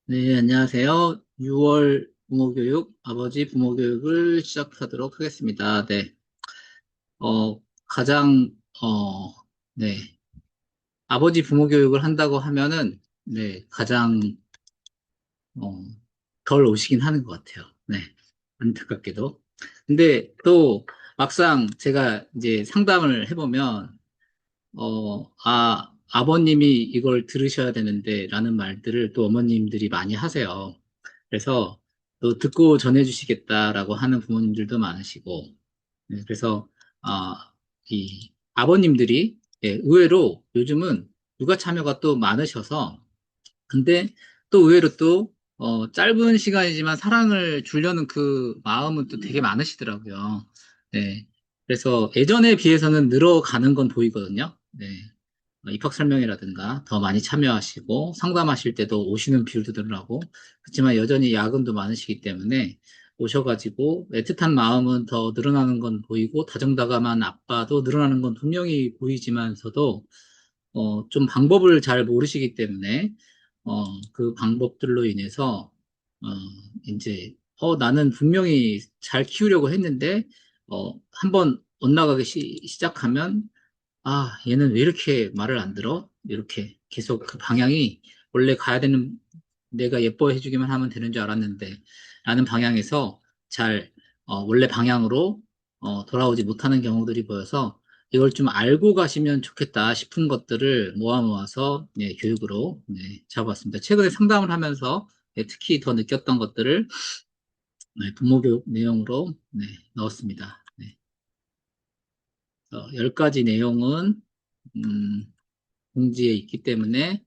네, 안녕하세요. 6월 부모교육, 아버지 부모교육을 시작하도록 하겠습니다. 네, 가장, 네, 아버지 부모교육을 한다고 하면은, 네, 가장, 어, 덜 오시긴 하는 것 같아요. 네, 안타깝게도. 근데 또 막상 제가 이제 상담을 해보면, 아버님이 이걸 들으셔야 되는데, 라는 말들을 또 어머님들이 많이 하세요. 그래서 또 듣고 전해주시겠다라고 하는 부모님들도 많으시고, 네, 그래서, 이 아버님들이, 예, 의외로 요즘은 육아 참여가 또 많으셔서, 근데 또 의외로 또, 짧은 시간이지만 사랑을 주려는 그 마음은 또 되게 많으시더라고요. 네. 그래서 예전에 비해서는 늘어가는 건 보이거든요. 네. 입학 설명회라든가 더 많이 참여하시고 상담하실 때도 오시는 비율도 늘어나고 그렇지만 여전히 야근도 많으시기 때문에 오셔가지고 애틋한 마음은 더 늘어나는 건 보이고 다정다감한 아빠도 늘어나는 건 분명히 보이지만서도 좀 방법을 잘 모르시기 때문에 그 방법들로 인해서 어, 이제 나는 분명히 잘 키우려고 했는데 한번 엇나가기 시작하면 얘는 왜 이렇게 말을 안 들어? 이렇게 계속 그 방향이 원래 가야 되는 내가 예뻐해 주기만 하면 되는 줄 알았는데 라는 방향에서 잘 원래 방향으로 돌아오지 못하는 경우들이 보여서 이걸 좀 알고 가시면 좋겠다 싶은 것들을 모아서 네, 교육으로 네, 잡았습니다. 최근에 상담을 하면서 네, 특히 더 느꼈던 것들을 네, 부모 교육 내용으로 네, 넣었습니다. 네. 10가지 내용은 공지에 있기 때문에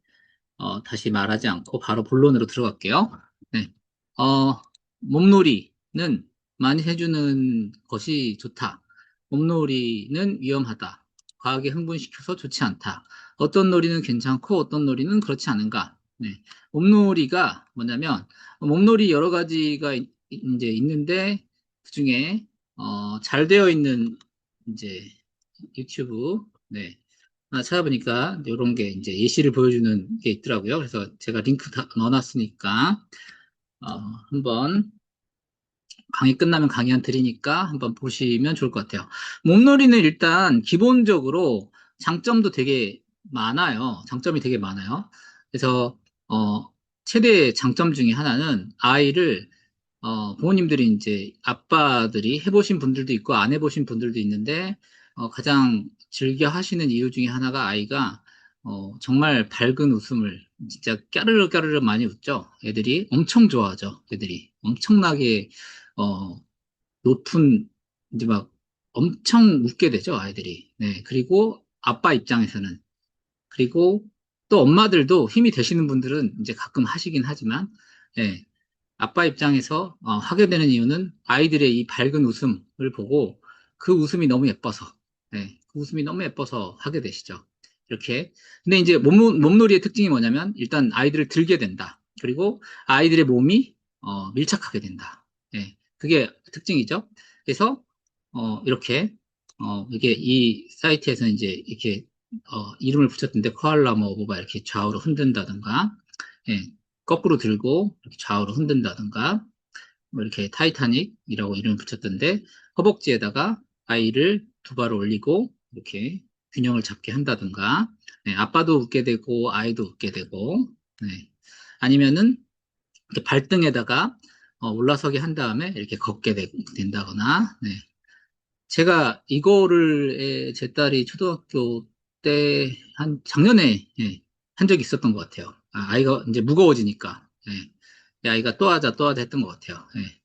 다시 말하지 않고 바로 본론으로 들어갈게요. 네. 어, 몸놀이는 많이 해주는 것이 좋다. 몸놀이는 위험하다. 과하게 흥분시켜서 좋지 않다. 어떤 놀이는 괜찮고 어떤 놀이는 그렇지 않은가. 네. 몸놀이가 뭐냐면 몸놀이 여러 가지가 이제 있는데 그중에 잘 되어 있는 이제 유튜브 네. 찾아보니까 이런 게 이제 예시를 보여주는 게 있더라고요. 그래서 제가 링크 다 넣어놨으니까 한번 강의 끝나면 강의 한 드리니까 한번 보시면 좋을 것 같아요. 몸놀이는 일단 기본적으로 장점도 되게 많아요. 장점이 되게 많아요. 그래서 어, 최대 장점 중에 하나는 아이를 부모님들이 이제 아빠들이 해보신 분들도 있고 안 해보신 분들도 있는데 가장 즐겨 하시는 이유 중에 하나가 아이가 정말 밝은 웃음을 진짜 까르르 까르르 많이 웃죠. 애들이 엄청 좋아하죠. 애들이 엄청나게 어, 높은 이제 막 엄청 웃게 되죠. 아이들이. 네. 그리고 아빠 입장에서는 그리고 또 엄마들도 힘이 되시는 분들은 이제 가끔 하시긴 하지만 예, 아빠 입장에서 하게 되는 이유는 아이들의 이 밝은 웃음을 보고 그 웃음이 너무 예뻐서, 네, 그 웃음이 너무 예뻐서 하게 되시죠. 이렇게. 근데 이제 몸놀이의 특징이 뭐냐면 일단 아이들을 들게 된다. 그리고 아이들의 몸이 밀착하게 된다. 네, 그게 특징이죠. 그래서 이렇게 이게 이 사이트에서 이제 이렇게 이름을 붙였던데 코알라 뭐 뭐가 이렇게 좌우로 흔든다든가 예, 거꾸로 들고 이렇게 좌우로 흔든다든가 뭐 이렇게 타이타닉이라고 이름을 붙였던데 허벅지에다가 아이를 두 발을 올리고 이렇게 균형을 잡게 한다든가 네, 아빠도 웃게 되고 아이도 웃게 되고 네. 아니면은 이렇게 발등에다가 올라서게 한 다음에 이렇게 걷게 된다거나 네. 제가 이거를 제 딸이 초등학교 때 한 작년에 예, 한 적이 있었던 것 같아요. 아이가 이제 무거워지니까 예. 이 아이가 또 하자 했던 것 같아요. 예.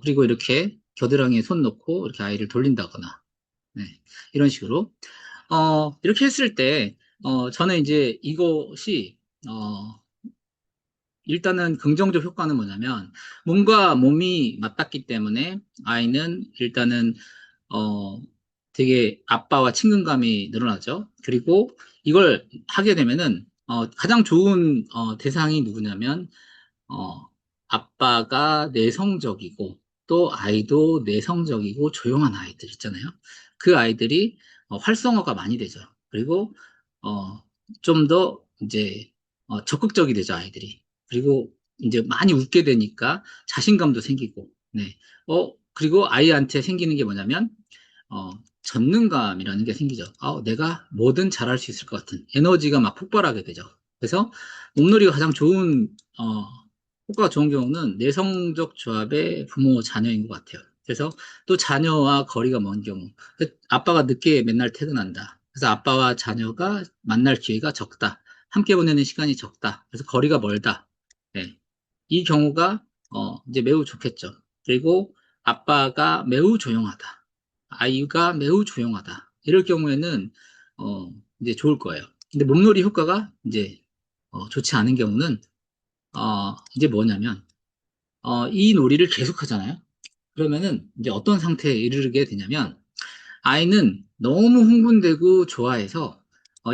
그리고 이렇게 겨드랑이에 손 놓고 이렇게 아이를 돌린다거나 네. 이런 식으로 이렇게 했을 때 저는 이제 이것이 일단은 긍정적 효과는 뭐냐면 몸과 몸이 맞닿기 때문에 아이는 일단은 어 되게 아빠와 친근감이 늘어나죠. 그리고 이걸 하게 되면은 가장 좋은 대상이 누구냐면 어 아빠가 내성적이고 또 아이도 내성적이고 조용한 아이들 있잖아요. 그 아이들이 활성화가 많이 되죠. 그리고 좀 더 이제 적극적이 되죠, 아이들이. 그리고 이제 많이 웃게 되니까 자신감도 생기고, 네. 그리고 아이한테 생기는 게 뭐냐면, 어, 전능감이라는 게 생기죠. 내가 뭐든 잘할 수 있을 것 같은 에너지가 막 폭발하게 되죠. 그래서 몸놀이가 가장 좋은, 효과가 좋은 경우는 내성적 조합의 부모 자녀인 것 같아요. 그래서 또 자녀와 거리가 먼 경우, 아빠가 늦게 맨날 퇴근한다. 그래서 아빠와 자녀가 만날 기회가 적다. 함께 보내는 시간이 적다. 그래서 거리가 멀다. 네. 이 경우가 이제 매우 좋겠죠. 그리고 아빠가 매우 조용하다. 아이가 매우 조용하다. 이럴 경우에는 이제 좋을 거예요. 근데 몸놀이 효과가 이제 좋지 않은 경우는 이제 뭐냐면 이 놀이를 계속 하잖아요. 그러면은 이제 어떤 상태에 이르게 되냐면 아이는 너무 흥분되고 좋아해서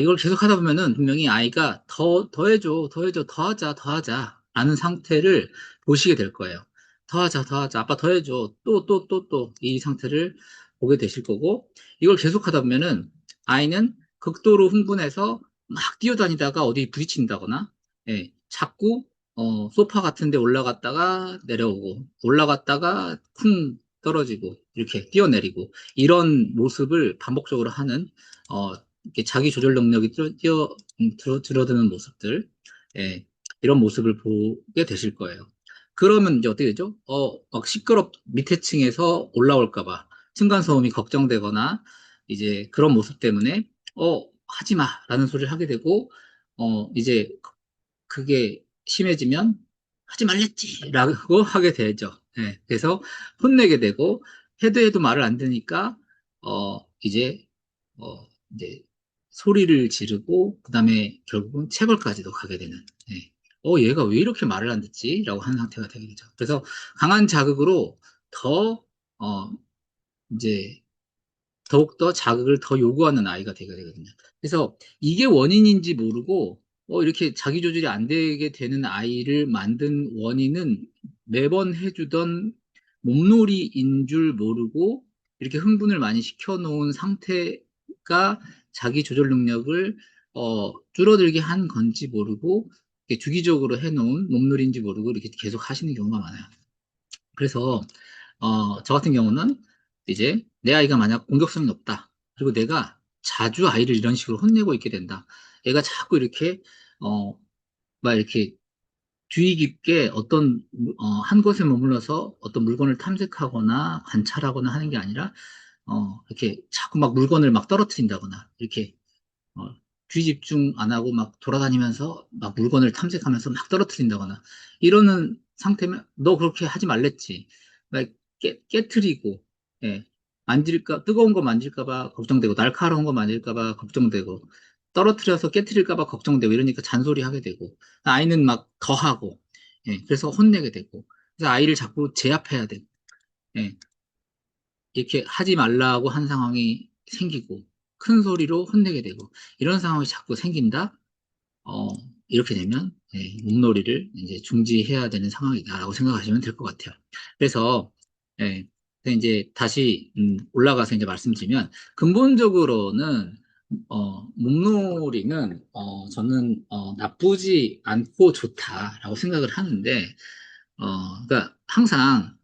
이걸 계속 하다 보면은 분명히 아이가 더 해줘, 더 해줘, 더 하자, 더 하자 라는 상태를 보시게 될 거예요. 더 하자, 더 하자, 아빠 더 해줘, 또 이 상태를 보게 되실 거고 이걸 계속 하다 보면은 아이는 극도로 흥분해서 막 뛰어다니다가 어디 부딪힌다거나 예, 자꾸 소파 같은 데 올라갔다가 내려오고 올라갔다가 쿵 떨어지고 이렇게 뛰어내리고 이런 모습을 반복적으로 하는 이렇게 자기 조절 능력이 줄어드는 모습들, 예, 이런 모습을 보게 되실 거예요. 그러면 이제 어떻게 되죠? 막 밑에 층에서 올라올까 봐 층간소음이 걱정되거나 이제 그런 모습 때문에 하지 마라는 소리를 하게 되고 이제 그게 심해지면 하지 말랬지라고 하게 되죠. 예, 그래서 혼내게 되고 해도 말을 안 듣으니까 이제 이제 소리를 지르고 그다음에 결국은 체벌까지도 가게 되는. 예. 얘가 왜 이렇게 말을 안 듣지? 라고 하는 상태가 되게 되죠. 그래서 강한 자극으로 더 이제 더욱더 자극을 더 요구하는 아이가 되게 되거든요. 그래서 이게 원인인지 모르고 이렇게 자기 조절이 안 되게 되는 아이를 만든 원인은 매번 해주던 몸놀이인 줄 모르고 이렇게 흥분을 많이 시켜놓은 상태가 자기 조절 능력을 줄어들게 한 건지 모르고 이렇게 주기적으로 해놓은 몸놀이인지 모르고 이렇게 계속 하시는 경우가 많아요. 그래서 저 같은 경우는 이제 내 아이가 만약 공격성이 높다. 그리고 내가 자주 아이를 이런 식으로 혼내고 있게 된다. 얘가 자꾸 이렇게, 막 이렇게 주의 깊게 한 곳에 머물러서 어떤 물건을 탐색하거나 관찰하거나 하는 게 아니라, 이렇게 자꾸 막 물건을 막 떨어뜨린다거나, 이렇게 어, 주의 집중 안 하고 막 돌아다니면서 막 물건을 탐색하면서 막 떨어뜨린다거나 이러는 상태면 너 그렇게 하지 말랬지. 막 깨트리고 예. 뜨거운 거 만질까 봐 걱정되고 날카로운 거 만질까 봐 걱정되고 떨어뜨려서 깨트릴까 봐 걱정되고 이러니까 잔소리 하게 되고 아이는 막 더 하고 예. 그래서 혼내게 되고 그래서 아이를 자꾸 제압해야 되고 예. 이렇게 하지 말라고 한 상황이 생기고 큰 소리로 혼내게 되고 이런 상황이 자꾸 생긴다. 어, 이렇게 되면 몸놀이를 이제 중지해야 되는 상황이다라고 생각하시면 될 것 같아요. 그래서 그래서 이제 다시 올라가서 이제 말씀드리면 근본적으로는 몸놀이는 저는 나쁘지 않고 좋다라고 생각을 하는데 그러니까 항상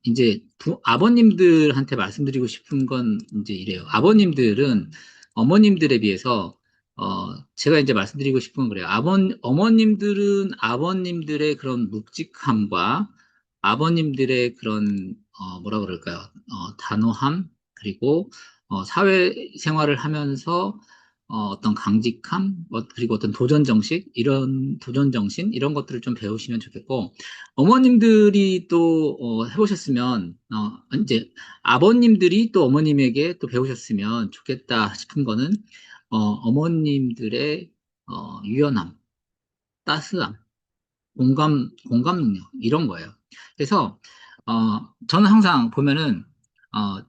이제 아버님들한테 말씀드리고 싶은 건 이제 이래요. 아버님들은 어머님들에 비해서 제가 이제 말씀드리고 싶은 건 그래요. 어머님들은 아버님들의 그런 묵직함과 아버님들의 그런, 뭐라 그럴까요? 단호함, 그리고, 사회생활을 하면서, 어떤 강직함, 그리고 어떤 도전 정신, 이런 것들을 좀 배우시면 좋겠고, 어머님들이 또, 해보셨으면, 이제, 아버님들이 또 어머님에게 또 배우셨으면 좋겠다 싶은 거는, 어머님들의 유연함, 따스함, 공감 능력, 이런 거예요. 그래서, 저는 항상 보면은,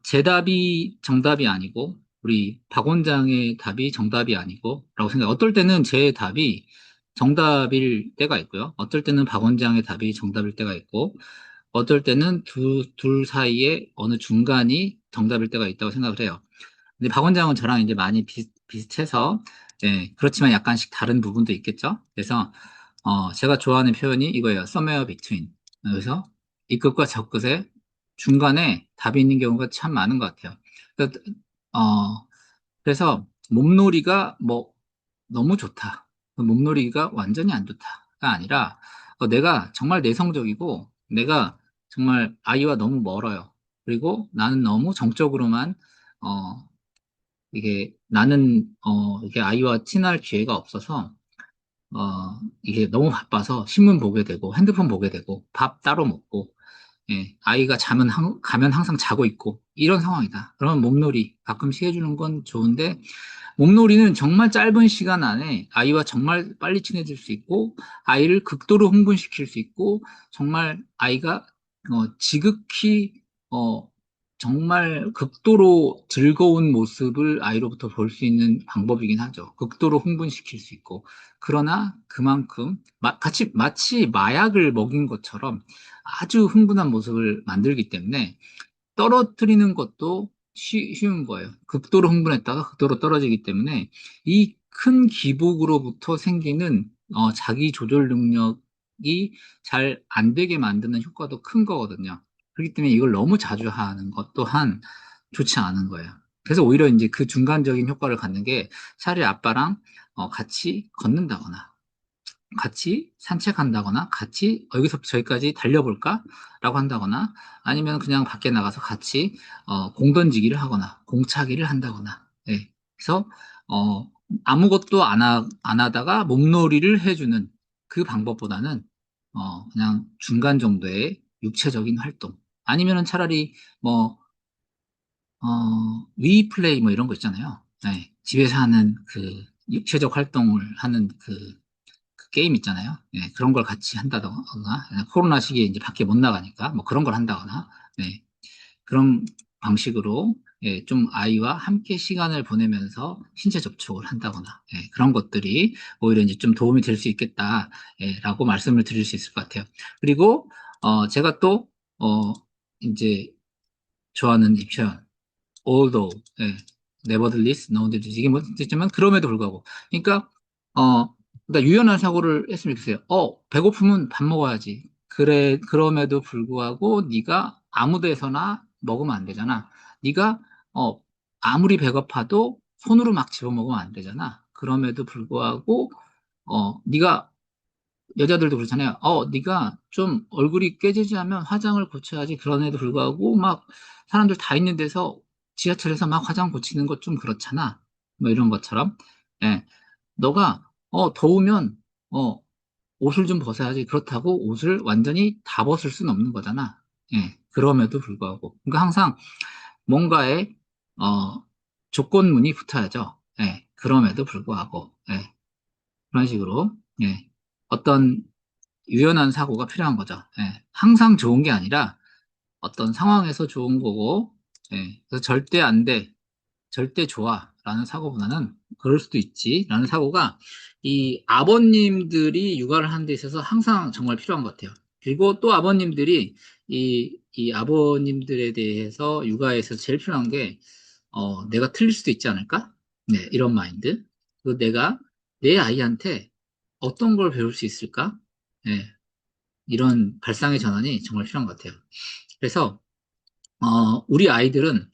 제 답이 정답이 아니고, 우리 박 원장의 답이 정답이 아니고, 라고 생각해요. 어떨 때는 제 답이 정답일 때가 있고요. 어떨 때는 박 원장의 답이 정답일 때가 있고, 어떨 때는 둘 사이에 어느 중간이 정답일 때가 있다고 생각을 해요. 근데 박 원장은 저랑 이제 많이 비슷해서, 예, 그렇지만 약간씩 다른 부분도 있겠죠. 그래서, 제가 좋아하는 표현이 이거예요. somewhere between. 그래서 이 끝과 저 끝에 중간에 답이 있는 경우가 참 많은 것 같아요. 그래서, 어, 그래서 몸놀이가 뭐 너무 좋다. 그 몸놀이가 완전히 안 좋다가 아니라 내가 정말 내성적이고 내가 정말 아이와 너무 멀어요. 그리고 나는 너무 정적으로만 어, 이게 나는 이게 아이와 친할 기회가 없어서 이게 너무 바빠서 신문 보게 되고 핸드폰 보게 되고 밥 따로 먹고 예, 아이가 가면 항상 자고 있고 이런 상황이다. 그러면 몸놀이 가끔씩 해주는 건 좋은데 몸놀이는 정말 짧은 시간 안에 아이와 정말 빨리 친해질 수 있고 아이를 극도로 흥분시킬 수 있고 정말 아이가 지극히 어, 정말 극도로 즐거운 모습을 아이로부터 볼 수 있는 방법이긴 하죠. 극도로 흥분시킬 수 있고 그러나 그만큼 마치 마약을 먹인 것처럼 아주 흥분한 모습을 만들기 때문에 떨어뜨리는 것도 쉬운 거예요. 극도로 흥분했다가 극도로 떨어지기 때문에 이 큰 기복으로부터 생기는 자기 조절 능력이 잘 안 되게 만드는 효과도 큰 거거든요. 그렇기 때문에 이걸 너무 자주 하는 것 또한 좋지 않은 거예요. 그래서 오히려 이제 그 중간적인 효과를 갖는 게 차라리 아빠랑 같이 걷는다거나 같이 산책한다거나 같이 여기서부터 저기까지 달려볼까? 라고 한다거나 아니면 그냥 밖에 나가서 같이 공 던지기를 하거나 공차기를 한다거나 예. 그래서 어, 아무것도 안 하다가 몸놀이를 해주는 그 방법보다는 그냥 중간 정도의 육체적인 활동 아니면은 차라리 뭐 위 플레이 뭐 이런 거 있잖아요. 네. 집에서 하는 그 육체적 활동을 하는 그 게임 있잖아요. 예, 그런 걸 같이 한다거나, 코로나 시기에 이제 밖에 못 나가니까 뭐 그런 걸 한다거나, 네, 그런 방식으로 좀 아이와 함께 시간을 보내면서 신체 접촉을 한다거나, 그런 것들이 오히려 이제 좀 도움이 될 수 있겠다, 라고 말씀을 드릴 수 있을 것 같아요. 그리고, 제가 또, 이제 좋아하는 이 표현, although, 예, nevertheless, nonetheless, 이게 뭐 뜻이지만 그럼에도 불구하고. 그러니까, 그러니까 유연한 사고를 했으면 좋겠어요. 배고프면 밥 먹어야지. 그래, 그럼에도 불구하고 네가 아무 데서나 먹으면 안 되잖아. 네가, 아무리 배고파도 손으로 막 집어먹으면 안 되잖아. 그럼에도 불구하고, 네가 여자들도 그렇잖아요. 네가 좀 얼굴이 깨지지 않으면 화장을 고쳐야지. 그런에도 불구하고 막 사람들 다 있는 데서 지하철에서 막 화장 고치는 것 좀 그렇잖아. 뭐 이런 것처럼. 예. 너가 더우면 어 옷을 좀 벗어야지. 그렇다고 옷을 완전히 다 벗을 수는 없는 거잖아. 예. 그럼에도 불구하고. 그러니까 항상 뭔가에 조건문이 붙어야죠. 예. 그럼에도 불구하고. 예. 그런 식으로. 예. 어떤 유연한 사고가 필요한 거죠. 예. 항상 좋은 게 아니라 어떤 상황에서 좋은 거고, 그래서 절대 안 돼, 절대 좋아 라는 사고보다는 그럴 수도 있지 라는 사고가 이 아버님들이 육아를 하는 데 있어서 항상 정말 필요한 것 같아요. 그리고 또 아버님들이 이 아버님들에 대해서 육아에서 제일 필요한 게 내가 틀릴 수도 있지 않을까? 네, 이런 마인드. 그리고 내가 내 아이한테 어떤 걸 배울 수 있을까? 네, 이런 발상의 전환이 정말 필요한 것 같아요. 그래서 우리 아이들은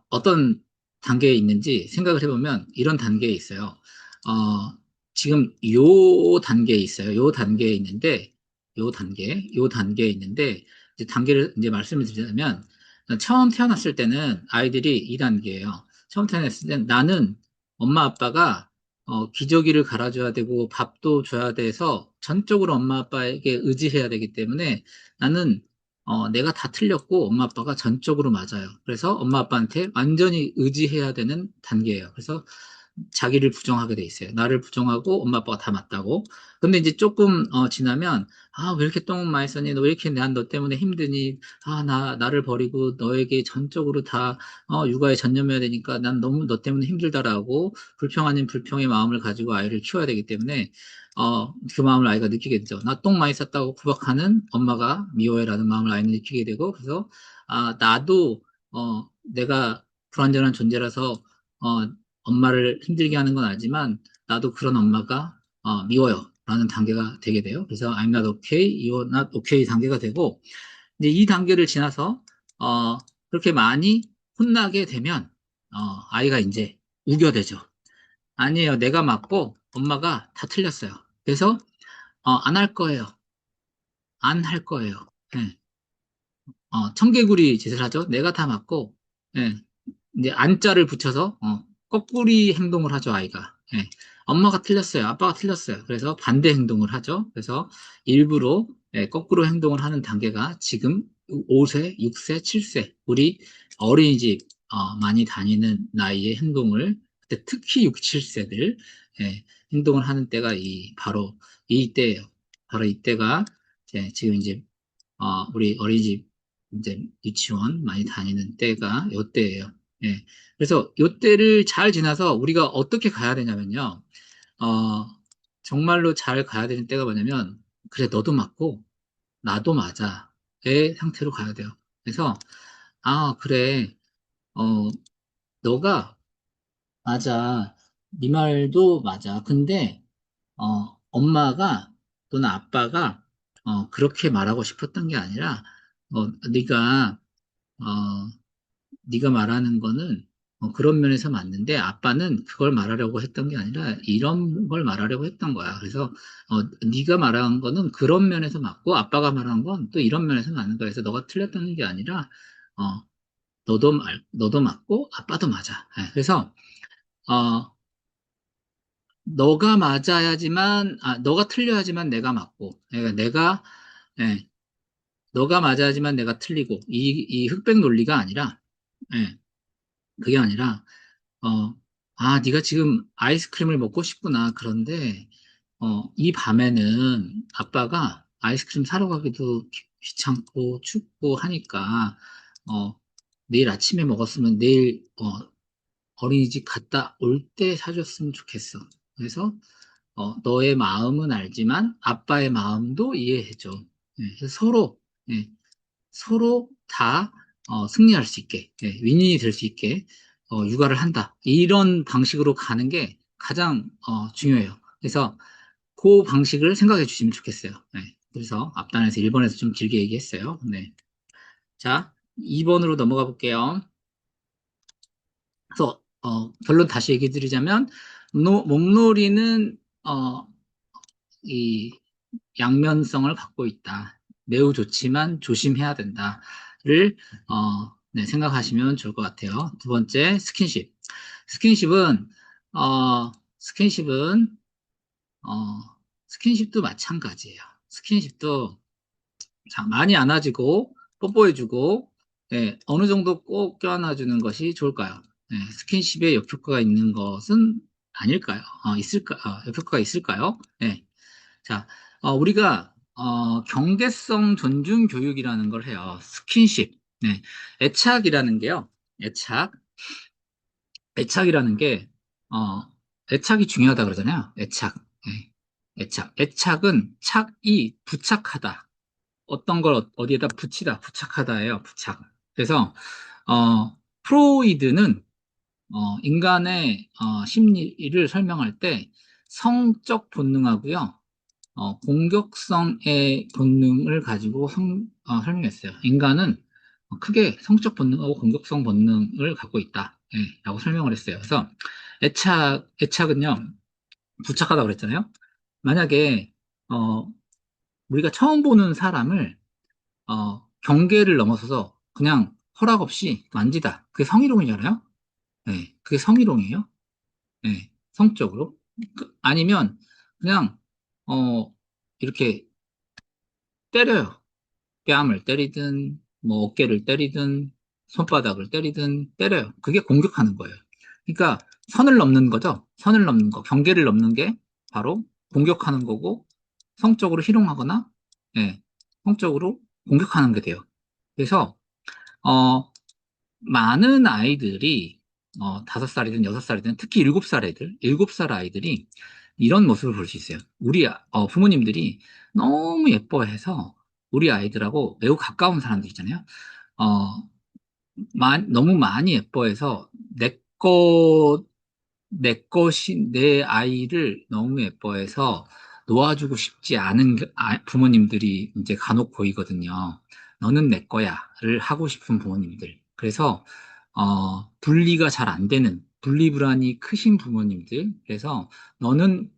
어떤 단계에 있는지 생각을 해보면 이런 단계에 있어요. 지금 요 단계에 있어요. 요 단계에 있는데 요 단계에 있는데 이제 단계를 이제 말씀을 드리자면 처음 태어났을 때는 아이들이 이 단계예요. 처음 태어났을 때는 나는 엄마 아빠가 기저귀를 갈아줘야 되고 밥도 줘야 돼서 전적으로 엄마 아빠에게 의지해야 되기 때문에 나는 내가 다 틀렸고 엄마 아빠가 전적으로 맞아요. 그래서 엄마 아빠한테 완전히 의지해야 되는 단계예요. 그래서 자기를 부정하게 돼 있어요. 나를 부정하고 엄마 아빠가 다 맞다고. 근데 이제 조금 지나면 왜 이렇게 똥은 많이 싸니? 너 왜 이렇게 난 너 때문에 힘드니? 나를 버리고 너에게 전적으로 다 육아에 전념해야 되니까 난 너무 너 때문에 힘들다라고 불평 아닌 불평의 마음을 가지고 아이를 키워야 되기 때문에 그 마음을 아이가 느끼게 되죠. 나 똥 많이 쌌다고 구박하는 엄마가 미워해라는 마음을 아이는 느끼게 되고, 그래서, 나도, 내가 불완전한 존재라서, 엄마를 힘들게 하는 건 알지만, 나도 그런 엄마가, 미워요. 라는 단계가 되게 돼요. 그래서 I'm not okay, you're not okay 단계가 되고, 이제 이 단계를 지나서, 그렇게 많이 혼나게 되면, 아이가 이제 우겨대죠. 아니에요. 내가 맞고 엄마가 다 틀렸어요. 그래서, 안 할 거예요. 안 할 거예요. 예. 청개구리 짓을 하죠. 내가 다 맞고, 예. 이제 안자를 붙여서 거꾸리 행동을 하죠, 아이가. 예. 엄마가 틀렸어요. 아빠가 틀렸어요. 그래서 반대 행동을 하죠. 그래서 일부러 거꾸로 행동을 하는 단계가 지금 5세, 6세, 7세 우리 어린이집 많이 다니는 나이의 행동을 그때 특히 6, 7세들 행동을 하는 때가 이 바로 이때예요. 바로 이때가 지금 이제 우리 어린이집, 이제 유치원 많이 다니는 때가 요때예요. 예. 그래서 요때를 잘 지나서 우리가 어떻게 가야 되냐면요. 어, 정말로 잘 가야 되는 때가 뭐냐면, 그래, 너도 맞고, 나도 맞아. 의 상태로 가야 돼요. 그래서, 그래, 어, 너가 맞아. 네 말도 맞아. 근데, 엄마가 또는 아빠가, 그렇게 말하고 싶었던 게 아니라, 어, 네가, 어, 네가 말하는 거는 그런 면에서 맞는데 아빠는 그걸 말하려고 했던 게 아니라 이런 걸 말하려고 했던 거야. 그래서 네가 말한 거는 그런 면에서 맞고 아빠가 말한 건 또 이런 면에서 맞는 거야. 그래서 너가 틀렸다는 게 아니라 어, 너도 맞고 아빠도 맞아. 그래서 어, 너가 틀려야지만 내가 맞고, 그러니까 예, 너가 맞아야지만 내가 틀리고, 이 흑백 논리가 아니라, 예, 그게 아니라, 어, 네가 지금 아이스크림을 먹고 싶구나. 그런데, 이 밤에는 아빠가 아이스크림 사러 가기도 귀찮고 춥고 하니까, 어, 내일 아침에 먹었으면 내일, 어린이집 갔다 올 때 사줬으면 좋겠어. 그래서 너의 마음은 알지만 아빠의 마음도 이해해줘. 그래서 예, 서로 다 승리할 수 있게, 윈윈이 될 수 있게 육아를 한다. 이런 방식으로 가는 게 가장 중요해요. 그래서 그 방식을 생각해 주시면 좋겠어요. 그래서 앞단에서 1번에서 좀 길게 얘기했어요. 네. 자, 2번으로 넘어가 볼게요. 그래서 결론 다시 얘기 드리자면 몸놀이는 이 양면성을 갖고 있다. 매우 좋지만 조심해야 된다를 네, 생각하시면 좋을 것 같아요. 두 번째, 스킨십. 스킨십은 어, 스킨십은 어, 스킨십도 마찬가지예요. 스킨십도 많이 안아주고 뽀뽀해주고 어느 정도 꼭 껴안아주는 것이 좋을까요? 스킨십에 역효과가 있는 것은 아닐까요? 역효과가 있을까요? 자, 우리가 경계성 존중 교육이라는 걸 해요. 스킨십. 애착이라는 게요. 애착. 애착이라는 게 어, 애착이 중요하다 그러잖아요. 애착. 애착. 애착은 착이 부착하다. 어떤 걸 어디에다 붙이다, 부착하다예요. 부착. 그래서 프로이드는 인간의 심리를 설명할 때 성적 본능하고요. 공격성의 본능을 가지고 설명했어요. 인간은 크게 성적 본능하고 공격성 본능을 갖고 있다. 라고 설명을 했어요. 그래서 애착은요, 부착하다고 그랬잖아요. 만약에, 우리가 처음 보는 사람을, 경계를 넘어서서 그냥 허락 없이 만지다. 그게 성희롱이잖아요? 그게 성희롱이에요. 성적으로. 아니면, 그냥, 어, 이렇게 때려요. 뺨을 때리든, 뭐 어깨를 때리든, 손바닥을 때리든 때려요. 그게 공격하는 거예요. 그러니까 선을 넘는 거죠. 선을 넘는 거, 경계를 넘는 게 바로 공격하는 거고, 성적으로 희롱하거나, 예, 성적으로 공격하는 게 돼요. 그래서 어, 많은 아이들이 5살이든 6살이든 특히 7살 애들, 7살 아이들이 이런 모습을 볼 수 있어요. 우리 부모님들이 너무 예뻐해서 우리 아이들하고 매우 가까운 사람들 있잖아요. 어, 너무 많이 예뻐해서 내 아이를 너무 예뻐해서 놓아주고 싶지 않은 부모님들이 이제 간혹 보이거든요. 너는 내 거야를 하고 싶은 부모님들. 그래서 분리가 잘 안 되는 분리불안이 크신 부모님들. 그래서 너는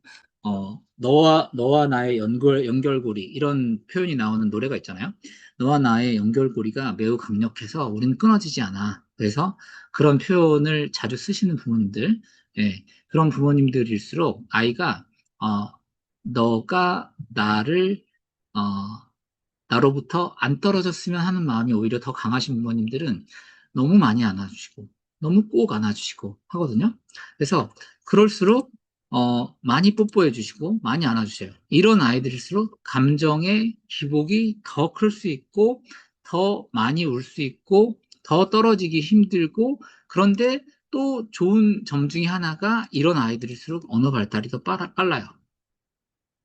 너와 나의 연결고리 이런 표현이 나오는 노래가 있잖아요. 너와 나의 연결고리가 매우 강력해서 우리는 끊어지지 않아. 그래서 그런 표현을 자주 쓰시는 부모님들, 예, 그런 부모님들일수록 아이가 어, 너가 어, 나로부터 안 떨어졌으면 하는 마음이 오히려 더 강하신 부모님들은 너무 많이 안아주시고, 너무 꼭 안아주시고 하거든요. 그래서 그럴수록 많이 뽀뽀해 주시고 많이 안아주세요. 이런 아이들일수록 감정의 기복이 더 클 수 있고, 더 많이 울 수 있고, 더 떨어지기 힘들고, 그런데 또 좋은 점 중에 하나가 이런 아이들일수록 언어 발달이 더 빨라요.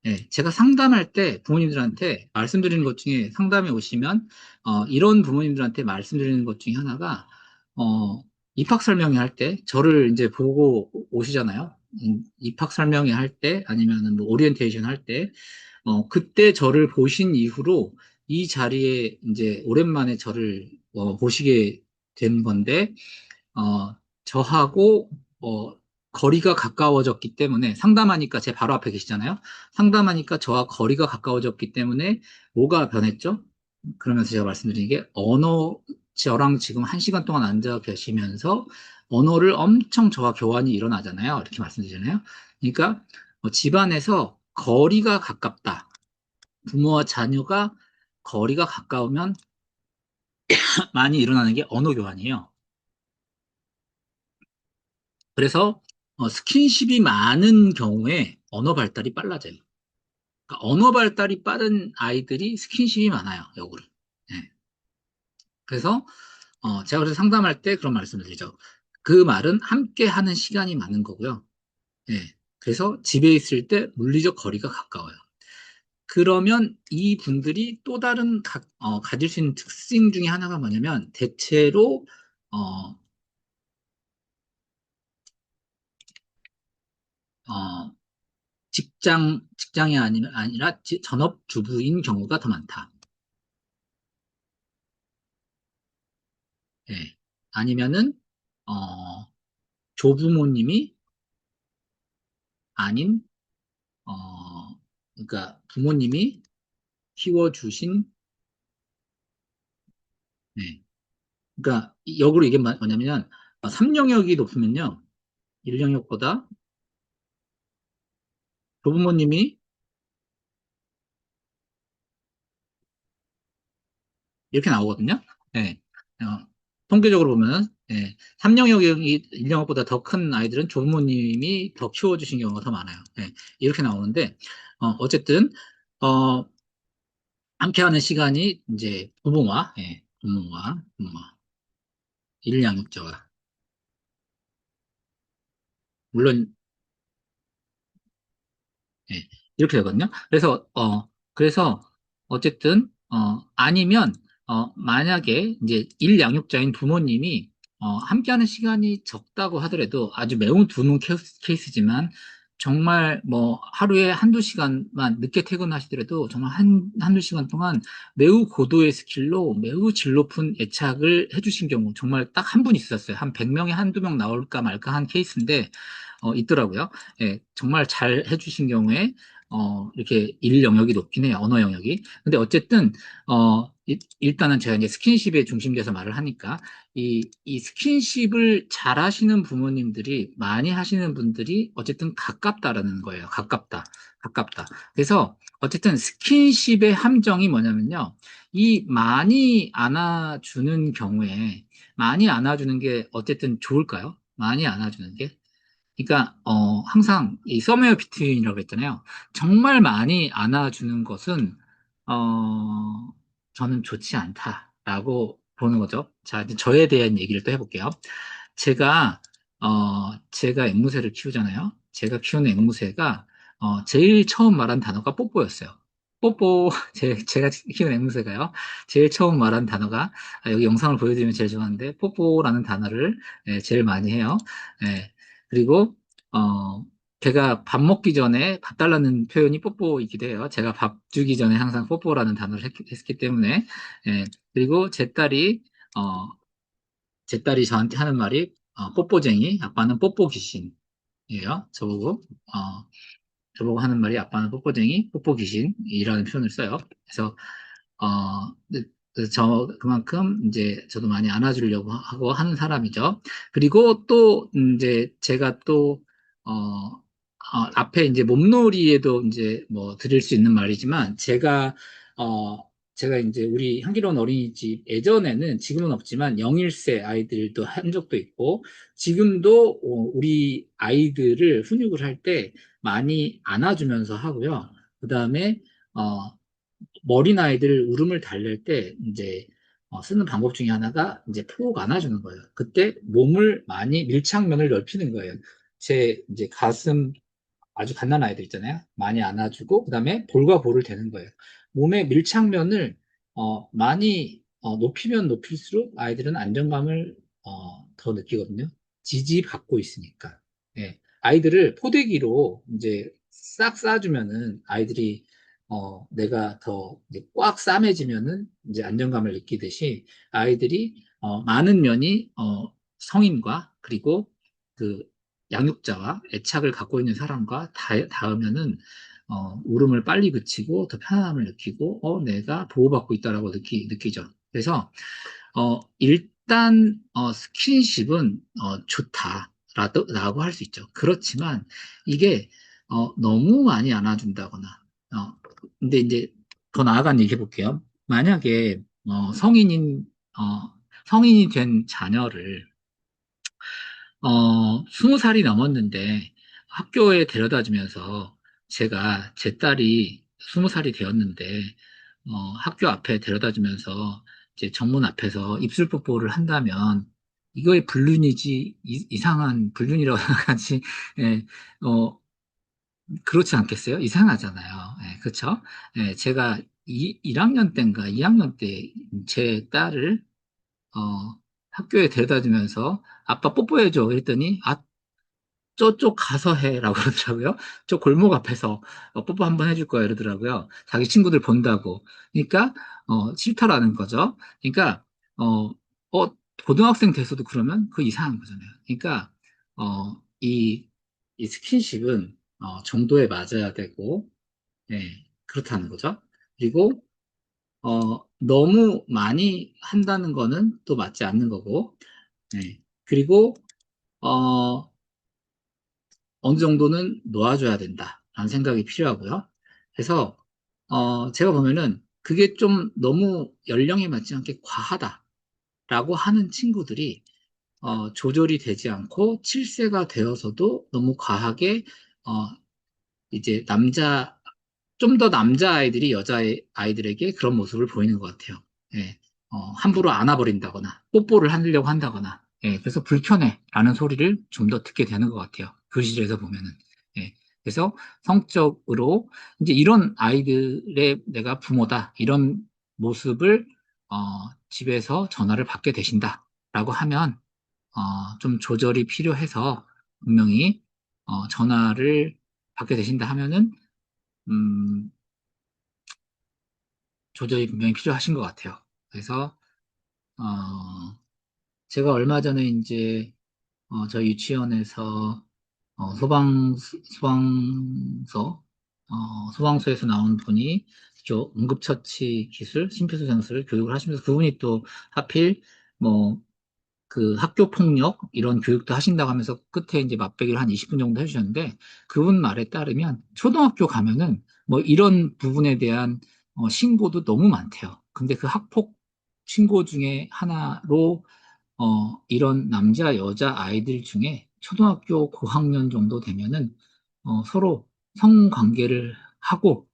예, 제가 상담할 때 부모님들한테 말씀드리는 것 중에 상담에 오시면, 이런 부모님들한테 말씀드리는 것 중에 하나가, 어, 입학 설명회 할 때, 저를 이제 보고 오시잖아요. 입학 설명회 할 때, 아니면은 뭐 오리엔테이션 할 때, 그때 저를 보신 이후로 이 자리에 이제 오랜만에 저를 보시게 된 건데, 어, 저하고, 거리가 가까워졌기 때문에, 상담하니까 제 바로 앞에 계시잖아요. 상담하니까 저와 거리가 가까워졌기 때문에 뭐가 변했죠? 그러면서 제가 말씀드린 게, 저랑 지금 1시간 동안 앉아 계시면서 언어를 엄청 저와 교환이 일어나잖아요. 이렇게 말씀드리잖아요. 그러니까, 집안에서 거리가 가깝다. 부모와 자녀가 거리가 가까우면 많이 일어나는 게 언어 교환이에요. 그래서 스킨십이 많은 경우에 언어 발달이 빨라져요. 그러니까 언어 발달이 빠른 아이들이 스킨십이 많아요, 역으로. 예. 그래서 제가 그래서 상담할 때 그런 말씀을 드리죠. 그 말은 함께 하는 시간이 많은 거고요. 예. 그래서 집에 있을 때 물리적 거리가 가까워요. 그러면 이 분들이 또 다른 가질 수 있는 특징 중에 하나가 뭐냐면 대체로 어, 어, 직장이 아니라 전업주부인 경우가 더 많다. 예. 아니면은, 어, 조부모님이 아닌, 그러니까 부모님이 키워주신, 네. 그러니까 역으로 이게 뭐냐면, 3영역이 높으면요, 1영역보다 조부모님이 이렇게 나오거든요. 예. 통계적으로 보면은, 예. 3영역이 1영역보다 더 큰 아이들은 조부모님이 더 키워주신 경우가 더 많아요. 예. 이렇게 나오는데, 어쨌든, 어, 함께하는 시간이 이제 부모와 일양육자와 물론 예, 이렇게 되거든요. 그래서 어쨌든 아니면 만약에 이제 일양육자인 부모님이 함께하는 시간이 적다고 하더라도 아주 매우 드문 케이스지만 정말 뭐 하루에 한두 시간만 늦게 퇴근하시더라도 정말 한두 시간 동안 매우 고도의 스킬로 매우 질 높은 애착을 해주신 경우 정말 딱 한 분 있었어요. 한 100명에 한두 명 나올까 말까 한 케이스인데 있더라고요. 예, 정말 잘 해주신 경우에, 이렇게 일 영역이 높긴 해요, 언어 영역이. 근데 어쨌든, 일단은 제가 이제 스킨십에 중심돼서 말을 하니까, 이 스킨십을 잘 하시는 부모님들이, 많이 하시는 분들이 어쨌든 가깝다라는 거예요. 가깝다. 그래서, 어쨌든 스킨십의 함정이 뭐냐면요. 이 많이 안아주는 게 어쨌든 좋을까요? 많이 안아주는 게? 그러니까 항상 이 서메어 비트윈이라고 했잖아요. 정말 많이 안아주는 것은 어 저는 좋지 않다라고 보는 거죠. 자, 이제 저에 대한 얘기를 또 해볼게요. 제가 앵무새를 키우잖아요. 제가 키우는 앵무새가 제일 처음 말한 단어가 뽀뽀였어요. 뽀뽀. 제가 키우는 앵무새가요. 제일 처음 말한 단어가 여기 영상을 보여드리면 제일 좋아하는데 뽀뽀라는 단어를 제일 많이 해요. 예. 그리고 어, 제가 밥 먹기 전에 밥 달라는 표현이 뽀뽀이기도 해요. 제가 밥 주기 전에 항상 뽀뽀라는 단어를 했기 때문에. 예. 그리고 제 딸이 저한테 하는 말이, 뽀뽀쟁이, 아빠는 뽀뽀 귀신이에요. 저보고 하는 말이 아빠는 뽀뽀쟁이, 뽀뽀 귀신이라는 표현을 써요. 그래서, 그만큼 이제 저도 많이 안아주려고 하고 하는 사람이죠. 그리고 또, 이제 제가 또, 앞에 이제 몸놀이에도 이제 뭐 드릴 수 있는 말이지만, 어, 제가 이제 우리 향기로운 어린이집 예전에는, 지금은 없지만 0일세 아이들도 한 적도 있고, 지금도 우리 아이들을 훈육을 할 때 많이 안아주면서 하고요. 그 다음에, 어, 어린 아이들 울음을 달랠 때 이제 쓰는 방법 중에 하나가 이제 푹 안아주는 거예요. 그때 몸을 많이 밀착면을 넓히는 거예요. 제 이제 가슴 아주 갓난 아이들 있잖아요. 많이 안아주고 그다음에 볼과 볼을 대는 거예요. 몸의 밀착면을 많이 높이면 높일수록 아이들은 안정감을 더 느끼거든요. 지지받고 있으니까. 예. 아이들을 포대기로 이제 싹 싸주면은 아이들이 내가 더 이제 꽉 싸매지면은 이제 안정감을 느끼듯이 아이들이 많은 면이 성인과 그리고 그 양육자와 애착을 갖고 있는 사람과 닿으면은 울음을 빨리 그치고 더 편안함을 느끼고 내가 보호받고 있다라고 느끼죠. 그래서 일단 스킨십은 좋다라고 할 수 있죠. 그렇지만 이게 너무 많이 안아준다거나 근데 이제 더 나아간 얘기 해볼게요. 만약에 어, 성인이 된 자녀를 20살이 넘었는데 학교에 데려다 주면서 제가 제 딸이 20살이 되었는데 학교 앞에 데려다 주면서 이제 정문 앞에서 입술 뽀뽀를 한다면 이거의 불륜이지 이상한 불륜이라고 생각하지. 예, 어, 그렇지 않겠어요? 이상하잖아요. 예, 그렇죠? 예, 제가 1학년 때인가 2학년 때 제 딸을 학교에 데려다 주면서 아빠 뽀뽀해줘. 그랬더니 저쪽 가서 해라고 그러더라고요. 저 골목 앞에서 뽀뽀 한번 해줄 거야 이러더라고요. 자기 친구들 본다고. 그러니까 싫다라는 거죠. 그러니까 어, 고등학생 돼서도 그러면 그 이상한 거잖아요. 그러니까 이 스킨십은 정도에 맞아야 되고, 예, 그렇다는 거죠. 그리고 너무 많이 한다는 거는 또 맞지 않는 거고, 예. 그리고 어, 어느 정도는 놓아줘야 된다라는 생각이 필요하고요. 그래서 제가 보면은 그게 좀 너무 연령에 맞지 않게 과하다라고 하는 친구들이 조절이 되지 않고 7세가 되어서도 너무 과하게 어, 이제 좀 더 남자아이들이 여자아이들에게 그런 모습을 보이는 것 같아요. 예, 함부로 안아버린다거나, 뽀뽀를 하려고 한다거나, 예, 그래서 불편해라는 소리를 좀 더 듣게 되는 것 같아요. 교실에서 보면은. 예, 그래서 성적으로, 이제 이런 아이들의 내가 부모다, 이런 모습을, 집에서 전화를 받게 되신다라고 하면, 좀 조절이 필요해서 분명히, 전화를 받게 되신다 하면은, 음, 조절이 분명히 필요하신 것 같아요. 그래서, 어, 제가 얼마 전에 이제, 저희 유치원에서, 소방서에서 나온 분이, 응급처치 기술, 심폐소생술 교육을 하시면서 그분이 또 하필, 뭐, 그 학교 폭력 이런 교육도 하신다고 하면서 끝에 이제 맛배기를 한 20분 정도 해주셨는데 그분 말에 따르면 초등학교 가면은 뭐 이런 부분에 대한 신고도 너무 많대요. 근데 그 학폭 신고 중에 하나로 이런 남자 여자 아이들 중에 초등학교 고학년 정도 되면은 서로 성관계를 하고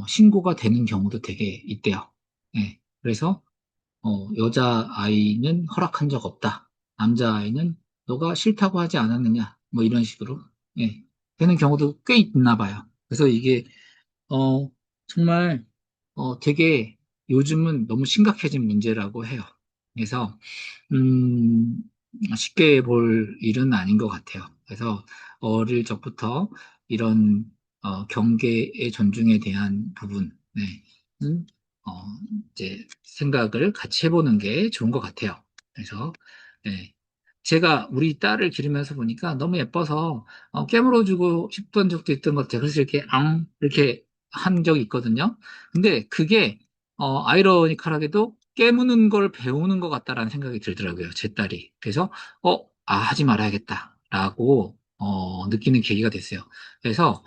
신고가 되는 경우도 되게 있대요. 예. 그래서 여자아이는 허락한 적 없다. 남자아이는 너가 싫다고 하지 않았느냐. 뭐 이런 식으로, 예, 되는 경우도 꽤 있나 봐요. 그래서 이게, 정말, 되게 요즘은 너무 심각해진 문제라고 해요. 그래서, 음, 쉽게 볼 일은 아닌 것 같아요. 그래서, 어릴 적부터 이런 경계의 존중에 대한 부분, 네, 는, 어, 이제 생각을 같이 해보는 게 좋은 것 같아요. 그래서, 네, 제가 우리 딸을 기르면서 보니까 너무 예뻐서 깨물어주고 싶던 적도 있던 것 같아요. 그래서 이렇게 이렇게 한 적이 있거든요. 근데 그게 아이러니컬하게도 깨무는 걸 배우는 것 같다라는 생각이 들더라고요. 제 딸이. 그래서 하지 말아야겠다라고 느끼는 계기가 됐어요. 그래서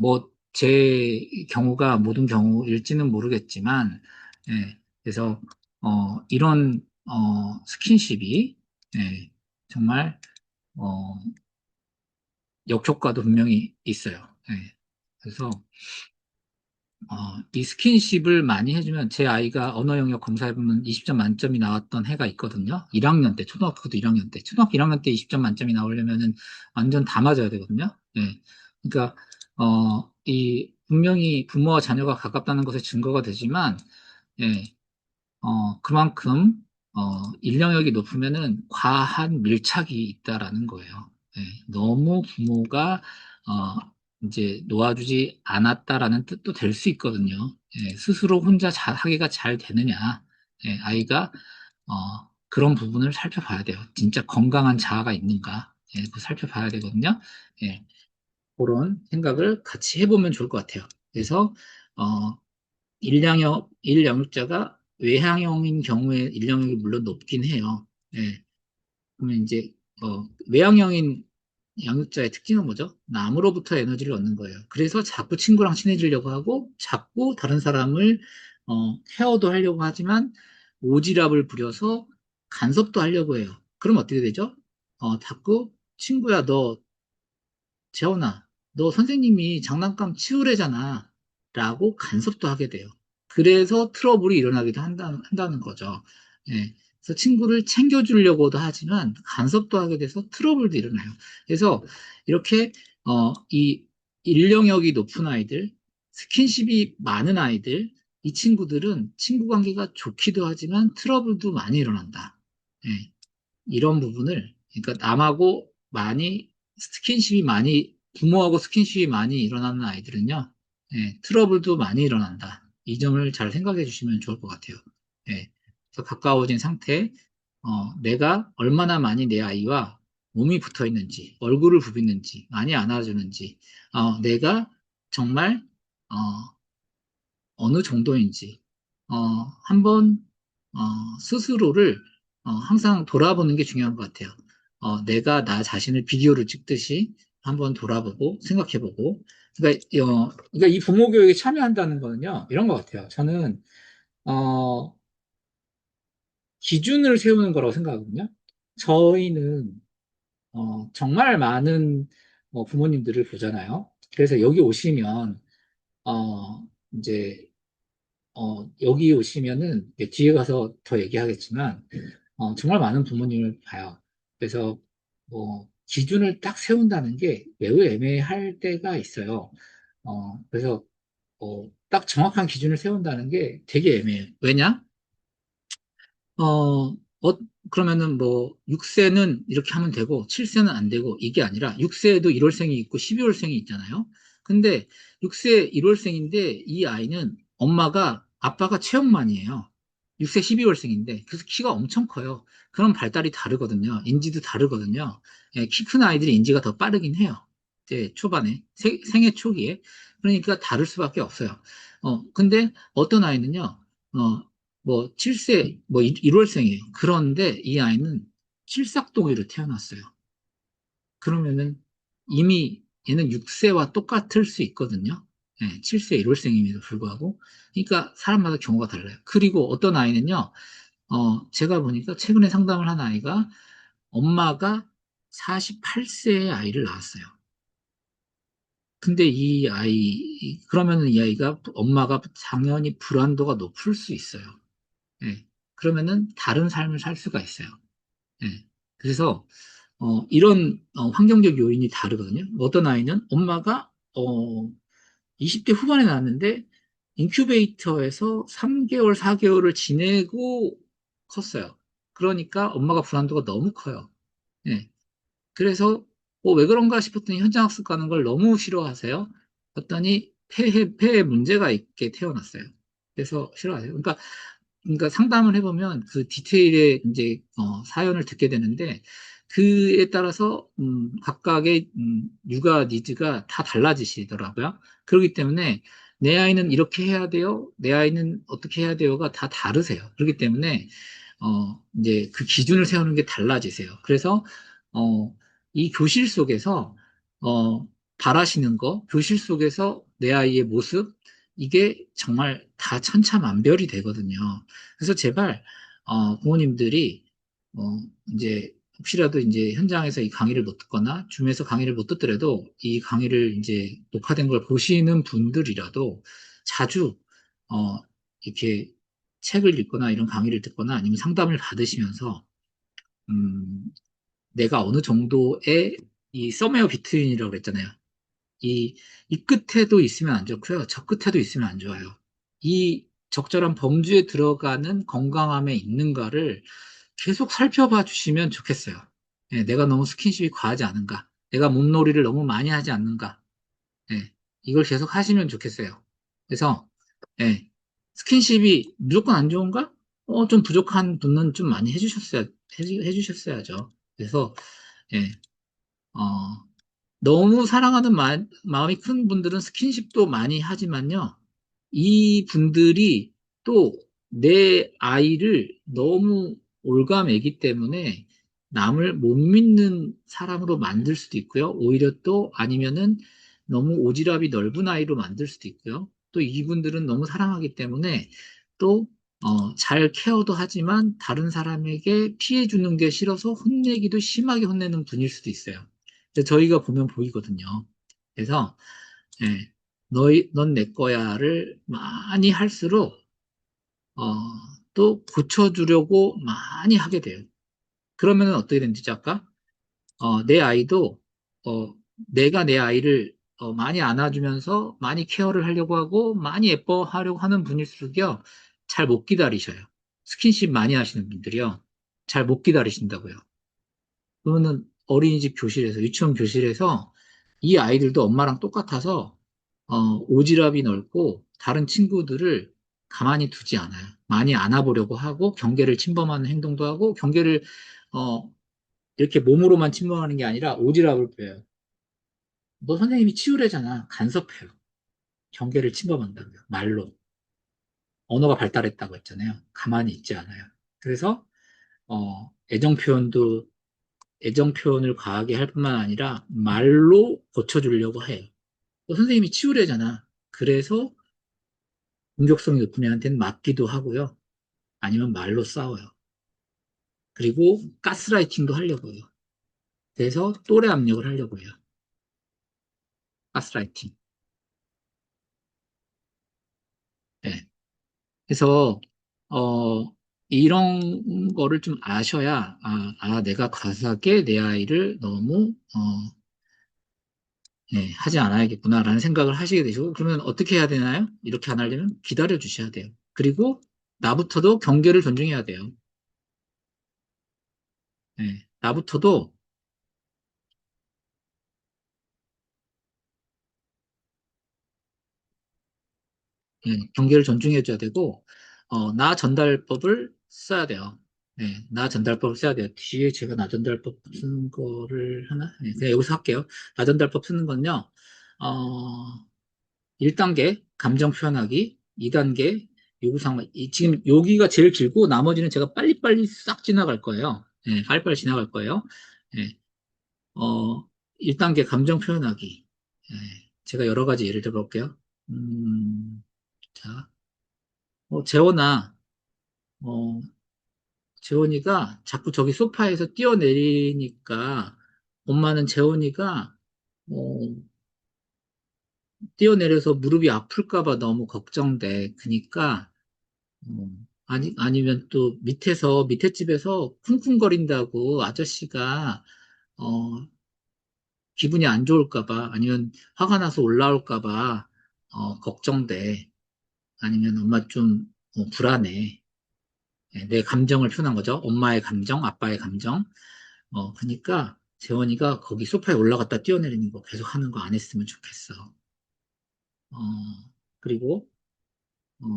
뭐 제 경우가 모든 경우일지는 모르겠지만, 예, 그래서 이런 스킨십이, 예, 정말 어, 역효과도 분명히 있어요. 예. 그래서 이 스킨십을 많이 해주면 제 아이가 언어 영역 검사해보면 20점 만점이 나왔던 해가 있거든요. 1학년 때, 초등학교도 1학년 때. 초등학교 1학년 때 20점 만점이 나오려면은 완전 다 맞아야 되거든요. 예. 그러니까, 분명히 부모와 자녀가 가깝다는 것에 증거가 되지만, 예, 그만큼, 인력이 높으면은 과한 밀착이 있다라는 거예요. 예, 너무 부모가, 이제 놓아주지 않았다라는 뜻도 될 수 있거든요. 예, 스스로 혼자 하기가 잘 되느냐. 예, 아이가, 그런 부분을 살펴봐야 돼요. 진짜 건강한 자아가 있는가. 예, 그거 살펴봐야 되거든요. 예, 그런 생각을 같이 해보면 좋을 것 같아요. 그래서, 어, 일영역자가 외향형인 경우에 일영역이 물론 높긴 해요. 예. 그러면 이제, 외향형인 양육자의 특징은 뭐죠? 남으로부터 에너지를 얻는 거예요. 그래서 자꾸 친구랑 친해지려고 하고, 자꾸 다른 사람을, 케어도 하려고 하지만, 오지랖을 부려서 간섭도 하려고 해요. 그럼 어떻게 되죠? 자꾸, 친구야, 재원아, 너 선생님이 장난감 치우래잖아. 라고 간섭도 하게 돼요. 그래서 트러블이 일어나기도 한다는 거죠. 예. 그래서 친구를 챙겨주려고도 하지만 간섭도 하게 돼서 트러블도 일어나요. 그래서 이렇게, 이 인령력이 높은 아이들, 스킨십이 많은 아이들, 이 친구들은 친구 관계가 좋기도 하지만 트러블도 많이 일어난다. 예. 이런 부분을, 그러니까 남하고 부모하고 스킨십이 많이 일어나는 아이들은요, 예, 트러블도 많이 일어난다. 이 점을 잘 생각해 주시면 좋을 것 같아요. 예, 그래서 가까워진 상태, 내가 얼마나 많이 내 아이와 몸이 붙어 있는지, 얼굴을 부비는지, 많이 안아주는지, 내가 정말, 어, 어느 정도인지, 한번, 스스로를, 항상 돌아보는 게 중요한 것 같아요. 내가 나 자신을 비디오를 찍듯이 한번 돌아보고, 생각해보고, 그러니까 이 부모 교육에 참여한다는 거는요, 이런 것 같아요. 저는, 어, 기준을 세우는 거라고 생각하거든요. 저희는, 정말 많은 부모님들을 보잖아요. 그래서 여기 오시면, 어, 이제, 여기 오시면은 뒤에 가서 더 얘기하겠지만, 정말 많은 부모님을 봐요. 그래서 기준을 딱 세운다는 게 매우 애매할 때가 있어요. 그래서 딱 정확한 기준을 세운다는 게 되게 애매해요. 왜냐? 어, 그러면은 6세는 이렇게 하면 되고, 7세는 안 되고, 이게 아니라, 6세에도 1월생이 있고, 12월생이 있잖아요. 근데, 6세 1월생인데, 이 아이는 아빠가 체육만이에요. 6세 12월생인데, 그래서 키가 엄청 커요. 그럼 발달이 다르거든요. 인지도 다르거든요. 예, 키 큰 아이들이 인지가 더 빠르긴 해요. 이제 초반에, 생애 초기에. 그러니까 다를 수밖에 없어요. 근데 어떤 아이는요, 7세, 1월생이에요. 그런데 이 아이는 칠삭동이로 태어났어요. 그러면은 이미 얘는 6세와 똑같을 수 있거든요. 네, 7세 1월생임에도 불구하고. 그러니까 사람마다 경우가 달라요. 그리고 어떤 아이는요, 제가 보니까 최근에 상담을 한 아이가 엄마가 48세의 아이를 낳았어요. 근데 그러면은 이 아이가 엄마가 당연히 불안도가 높을 수 있어요. 예. 그러면은 다른 삶을 살 수가 있어요. 예. 그래서 이런 환경적 요인이 다르거든요. 어떤 아이는 엄마가 20대 후반에 낳았는데 인큐베이터에서 3개월, 4개월을 지내고 컸어요. 그러니까 엄마가 불안도가 너무 커요. 예. 그래서 왜 그런가 싶었더니 현장 학습 가는 걸 너무 싫어하세요. 그랬더니 폐에 문제가 있게 태어났어요. 그래서 싫어하세요. 그러니까 상담을 해보면 그 디테일의 이제 사연을 듣게 되는데 그에 따라서 각각의 육아 니즈가 다 달라지시더라고요. 그렇기 때문에 내 아이는 이렇게 해야 돼요. 내 아이는 어떻게 해야 돼요가 다 다르세요. 그렇기 때문에 이제 그 기준을 세우는 게 달라지세요. 그래서 이 교실 속에서 바라시는 거, 교실 속에서 내 아이의 모습 이게 정말 다 천차만별이 되거든요. 그래서 제발 부모님들이 어, 이제 혹시라도 이제 현장에서 이 강의를 못 듣거나 줌에서 강의를 못 듣더라도 이 강의를 이제 녹화된 걸 보시는 분들이라도 자주 이렇게 책을 읽거나 이런 강의를 듣거나 아니면 상담을 받으시면서 음, 내가 어느 정도의 이 서메어 비트윈이라고 그랬잖아요. 이, 이 끝에도 있으면 안 좋고요. 저 끝에도 있으면 안 좋아요. 이 적절한 범주에 들어가는 건강함에 있는가를 계속 살펴봐 주시면 좋겠어요. 예, 내가 너무 스킨십이 과하지 않은가? 내가 몸놀이를 너무 많이 하지 않는가? 예, 이걸 계속 하시면 좋겠어요. 그래서, 예, 스킨십이 무조건 안 좋은가? 좀 부족한 분은 좀 많이 해주셨어야죠. 그래서, 예, 어, 너무 사랑하는 마음이 큰 분들은 스킨십도 많이 하지만요. 이 분들이 또 내 아이를 너무 올가매기 때문에 남을 못 믿는 사람으로 만들 수도 있고요. 오히려 또 아니면은 너무 오지랖이 넓은 아이로 만들 수도 있고요. 또 이분들은 너무 사랑하기 때문에 또 잘 케어도 하지만 다른 사람에게 피해 주는 게 싫어서 혼내기도 심하게 혼내는 분일 수도 있어요. 근데 저희가 보면 보이거든요. 그래서 예, 넌 내 거야를 많이 할수록 어, 또 고쳐주려고 많이 하게 돼요. 그러면 어떻게 되는지 아까 내 아이도 내가 내 아이를 많이 안아주면서 많이 케어를 하려고 하고 많이 예뻐하려고 하는 분일수록요 잘 못 기다리셔요. 스킨십 많이 하시는 분들이요 잘 못 기다리신다고요. 그러면은 어린이집 교실에서, 유치원 교실에서 이 아이들도 엄마랑 똑같아서, 오지랖이 넓고 다른 친구들을 가만히 두지 않아요. 많이 안아보려고 하고, 경계를 침범하는 행동도 하고, 경계를, 어, 이렇게 몸으로만 침범하는 게 아니라 오지랖을 펴요. 너 선생님이 치우래잖아. 간섭해요. 경계를 침범한다고요. 말로. 언어가 발달했다고 했잖아요. 가만히 있지 않아요. 그래서, 애정 표현을 과하게 할 뿐만 아니라 말로 고쳐주려고 해요. 또 선생님이 치우래잖아. 그래서 공격성이 높은 애한테는 맞기도 하고요. 아니면 말로 싸워요. 그리고 가스라이팅도 하려고 해요. 그래서 또래 압력을 하려고 해요. 가스라이팅. 네. 그래서 이런 거를 좀 아셔야 내가 과하게 내 아이를 너무 하지 않아야겠구나라는 생각을 하시게 되시고, 그러면 어떻게 해야 되나요? 이렇게 안 하려면 기다려 주셔야 돼요. 그리고 나부터도 경계를 존중해야 돼요. 나부터도 경계를 존중해 줘야 되고, 나 전달법을 써야 돼요. 나 전달법을 써야 돼요. 뒤에 제가 나 전달법 쓰는 거를 하나? 그냥 여기서 할게요. 나 전달법 쓰는 건요, 어, 1단계 감정 표현하기, 2단계 요구사항, 지금 여기가 제일 길고 나머지는 제가 빨리빨리 싹 지나갈 거예요. 빨리빨리 지나갈 거예요. 예, 어, 1단계 감정 표현하기. 제가 여러 가지 예를 들어 볼게요. 자, 재원아, 어, 재원이가 자꾸 저기 소파에서 뛰어내리니까 엄마는 재원이가 어, 뛰어내려서 무릎이 아플까 봐 너무 걱정돼. 그니까 아니면 또 밑에 집에서 쿵쿵거린다고 아저씨가, 어, 기분이 안 좋을까 봐, 아니면 화가 나서 올라올까 봐, 걱정돼. 아니면 엄마 좀, 불안해. 내 감정을 표현한 거죠. 엄마의 감정, 아빠의 감정. 그러니까 재원이가 거기 소파에 올라갔다 뛰어내리는 거 계속 하는 거 안 했으면 좋겠어. 어, 그리고, 어,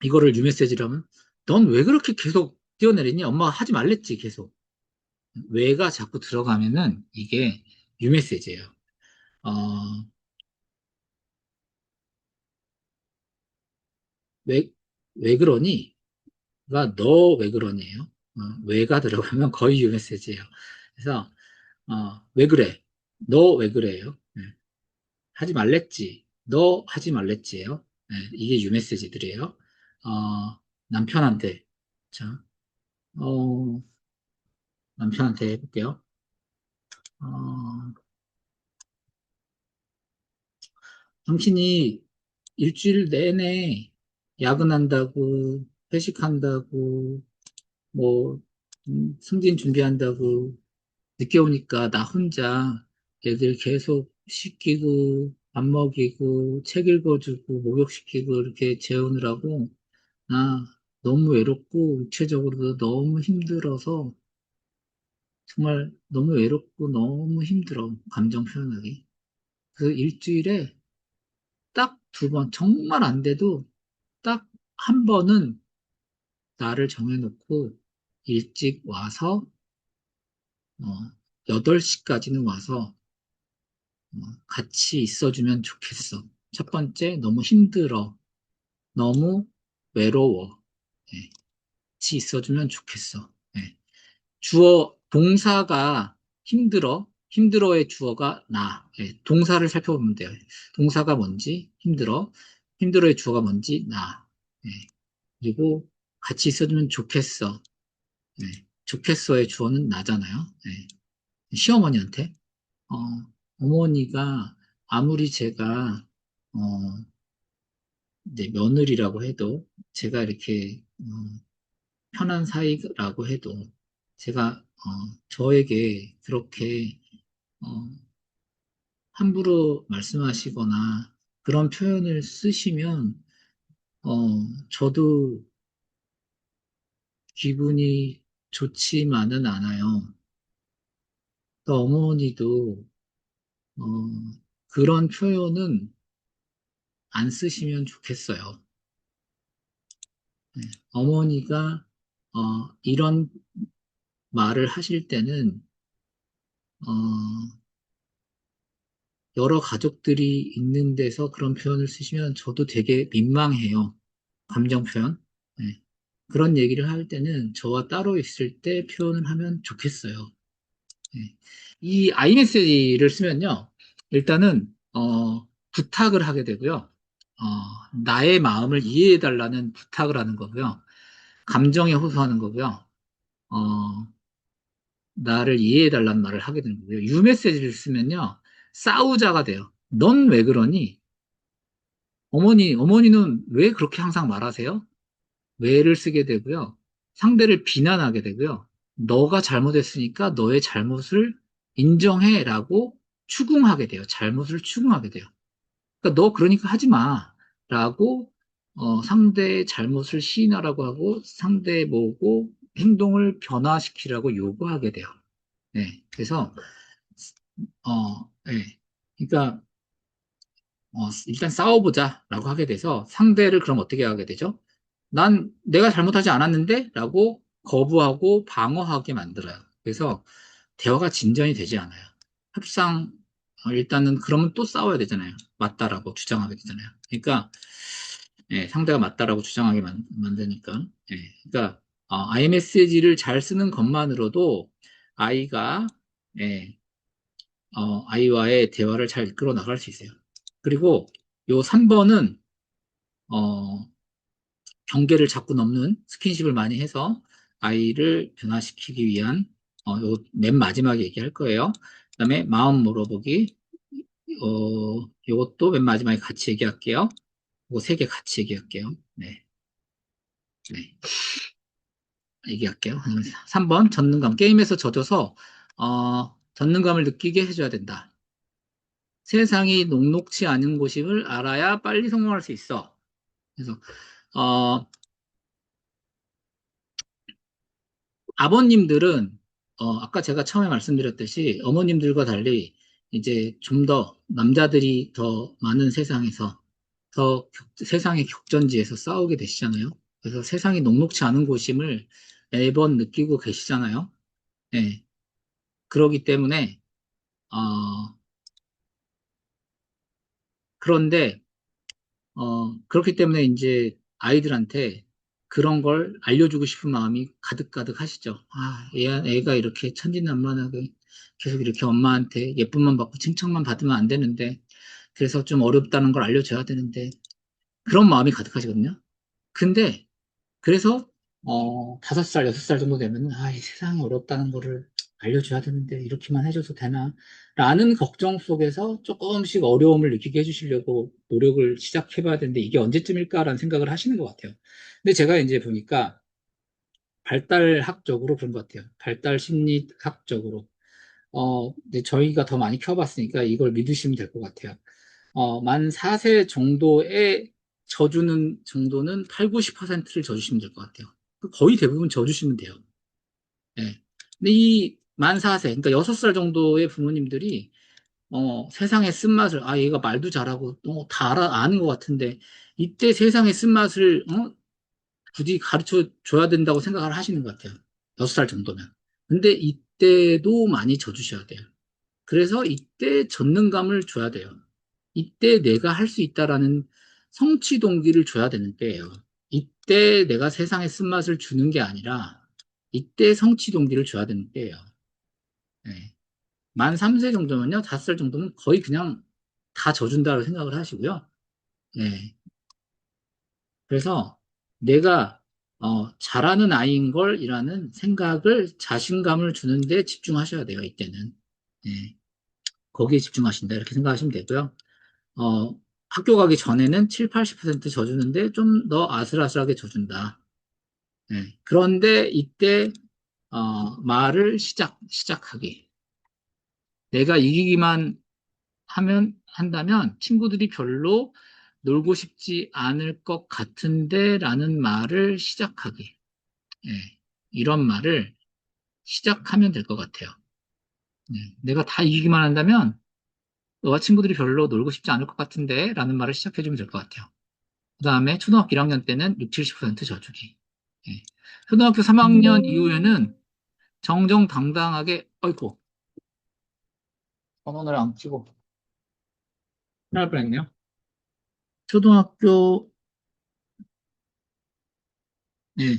이거를 뉴메시지라면, 넌 왜 그렇게 계속 뛰어내리니? 엄마가 하지 말랬지, 계속. 왜가 자꾸 들어가면은 이게 뉴메시지예요. 어, 왜, 왜 그러니? 가 너 왜 그러니에요? 왜가 들어가면 거의 뉴메시지예요. 그래서, 왜 그래? 너 왜 그래요? 하지 말랬지. 너 하지 말랬지예요. 이게 유메시지들이에요. 남편한테. 자, 어, 남편한테 해볼게요. 어, 당신이 일주일 내내 야근한다고, 회식한다고, 뭐, 승진 준비한다고, 늦게 오니까 나 혼자 애들 계속 시키고, 밥 먹이고, 책 읽어주고, 목욕시키고, 이렇게 재우느라고, 나 너무 외롭고, 육체적으로도 너무 힘들어서, 정말 너무 외롭고 너무 힘들어. 감정 표현하기. 그 일주일에 딱 두 번, 정말 안 돼도 딱 한 번은 나를 정해놓고 일찍 와서, 8시까지는 와서, 같이 있어주면 좋겠어. 첫 번째, 너무 힘들어. 너무 외로워. 예, 같이 있어주면 좋겠어. 예. 동사가 힘들어. 힘들어의 주어가 나. 예, 동사를 살펴보면 돼요. 동사가 뭔지, 힘들어. 힘들어의 주어가 뭔지, 나. 예, 그리고 같이 있어주면 좋겠어. 좋겠어의 주어는 나잖아요. 시어머니한테. 어, 어머니가 아무리 제가, 어, 이제 며느리라고 해도, 제가 이렇게, 편한 사이라고 해도, 제가, 저에게 그렇게, 어, 함부로 말씀하시거나 그런 표현을 쓰시면, 저도 기분이 좋지만은 않아요. 또 어머니도, 어, 그런 표현은 안 쓰시면 좋겠어요. 어머니가, 이런 말을 하실 때는, 어, 여러 가족들이 있는 데서 그런 표현을 쓰시면 저도 되게 민망해요. 감정 표현. 네. 그런 얘기를 할 때는 저와 따로 있을 때 표현을 하면 좋겠어요. 네. 이 iMessage를 쓰면요. 일단은, 부탁을 하게 되고요. 나의 마음을 이해해달라는 부탁을 하는 거고요. 감정에 호소하는 거고요. 어, 나를 이해해달라는 말을 하게 되는 거고요. 유메시지를 쓰면요. 싸우자가 돼요. 넌 왜 그러니? 어머니는 왜 그렇게 항상 말하세요? 왜를 쓰게 되고요. 상대를 비난하게 되고요. 너가 잘못했으니까 너의 잘못을 인정해라고 추궁하게 돼요. 잘못을 추궁하게 돼요. 그러니까 너 그러니까 하지 마. 라고, 상대의 잘못을 시인하라고 하고 상대의 뭐고 행동을 변화시키라고 요구하게 돼요. 그래서, 네. 그러니까, 일단 싸워보자 라고 하게 돼서 상대를 그럼 어떻게 하게 되죠? 난 내가 잘못하지 않았는데? 라고 거부하고 방어하게 만들어요. 그래서 대화가 진전이 되지 않아요. 협상, 일단은 그러면 또 싸워야 되잖아요. 맞다라고 주장하게 되잖아요. 그러니까, 상대가 맞다라고 주장하게 만드니까. 그러니까, iMessage를 잘 쓰는 것만으로도 아이가, 예, 아이와의 대화를 잘 이끌어 나갈 수 있어요. 그리고 요 3번은, 경계를 자꾸 넘는 스킨십을 많이 해서 아이를 변화시키기 위한, 요 맨 마지막에 얘기할 거예요. 그다음에 마음 물어보기, 요것도 맨 마지막에 같이 얘기할게요. 요거 세 개 같이 얘기할게요. 네, 네, 얘기할게요. 3번, 전능감. 게임에서 져줘서, 전능감을 느끼게 해줘야 된다. 세상이 녹록치 않은 곳임을 알아야 빨리 성공할 수 있어. 그래서, 어, 아버님들은, 아까 제가 처음에 말씀드렸듯이 어머님들과 달리 이제 좀 더 남자들이 더 많은 세상에서 세상의 격전지에서 싸우게 되시잖아요. 그래서 세상이 녹록치 않은 곳임을 매번 느끼고 계시잖아요. 예. 그러기 때문에, 어, 그런데, 그렇기 때문에 이제 아이들한테 그런 걸 알려주고 싶은 마음이 가득가득 하시죠. 애가 이렇게 천진난만하게 계속 이렇게 엄마한테 예쁨만 받고 칭찬만 받으면 안 되는데, 그래서 좀 어렵다는 걸 알려줘야 되는데, 그런 마음이 가득하시거든요. 근데 그래서 5살, 6살 정도 되면 이 세상이 어렵다는 거를 알려줘야 되는데 이렇게만 해줘도 되나? 라는 걱정 속에서 조금씩 어려움을 느끼게 해주시려고 노력을 시작해봐야 되는데 이게 언제쯤일까라는 생각을 하시는 것 같아요. 근데 제가 이제 보니까 발달학적으로 그런 것 같아요. 발달 심리학적으로. 근데 저희가 더 많이 키워봤으니까 이걸 믿으시면 될 것 같아요. 만 4세 정도의 져주는 정도는 8, 90%를 져주시면 될 것 같아요. 거의 대부분 져주시면 돼요. 예. 근데 이 만 4세, 그러니까 6살 정도의 부모님들이, 세상의 쓴맛을, 얘가 말도 잘하고, 다 아는 것 같은데, 이때 세상의 쓴맛을, 굳이 가르쳐 줘야 된다고 생각을 하시는 것 같아요. 6살 정도면. 근데 이때도 많이 져주셔야 돼요. 그래서 이때 전능감을 줘야 돼요. 이때 내가 할 수 있다라는 성취 동기를 줘야 되는 때예요. 이때 내가 세상에 쓴맛을 주는 게 아니라 이때 성취 동기를 줘야 되는 때예요. 네. 만 3세 정도면요, 5살 정도면 거의 그냥 다 져준다고 생각을 하시고요. 네. 그래서 내가 잘하는 아이인 걸이라는 생각을 자신감을 주는데 집중하셔야 돼요, 이때는. 네. 거기에 집중하신다 이렇게 생각하시면 되고요. 학교 가기 전에는 7, 80% 져주는데 좀 더 아슬아슬하게 져준다. 네. 그런데 이때 말을 시작하기. 내가 이기기만 한다면 친구들이 별로 놀고 싶지 않을 것 같은데 라는 말을 시작하기. 네. 이런 말을 시작하면 될 것 같아요. 네. 내가 다 이기기만 한다면 너와 친구들이 별로 놀고 싶지 않을 것 같은데 라는 말을 시작해주면 될 것 같아요. 그 다음에 초등학교 1학년 때는 6, 70% 져주기. 예. 초등학교 3학년 이후에는 정정당당하게, 어이구, 번호를 안 치고, 큰일 날 뻔했네요. 초등학교, 예,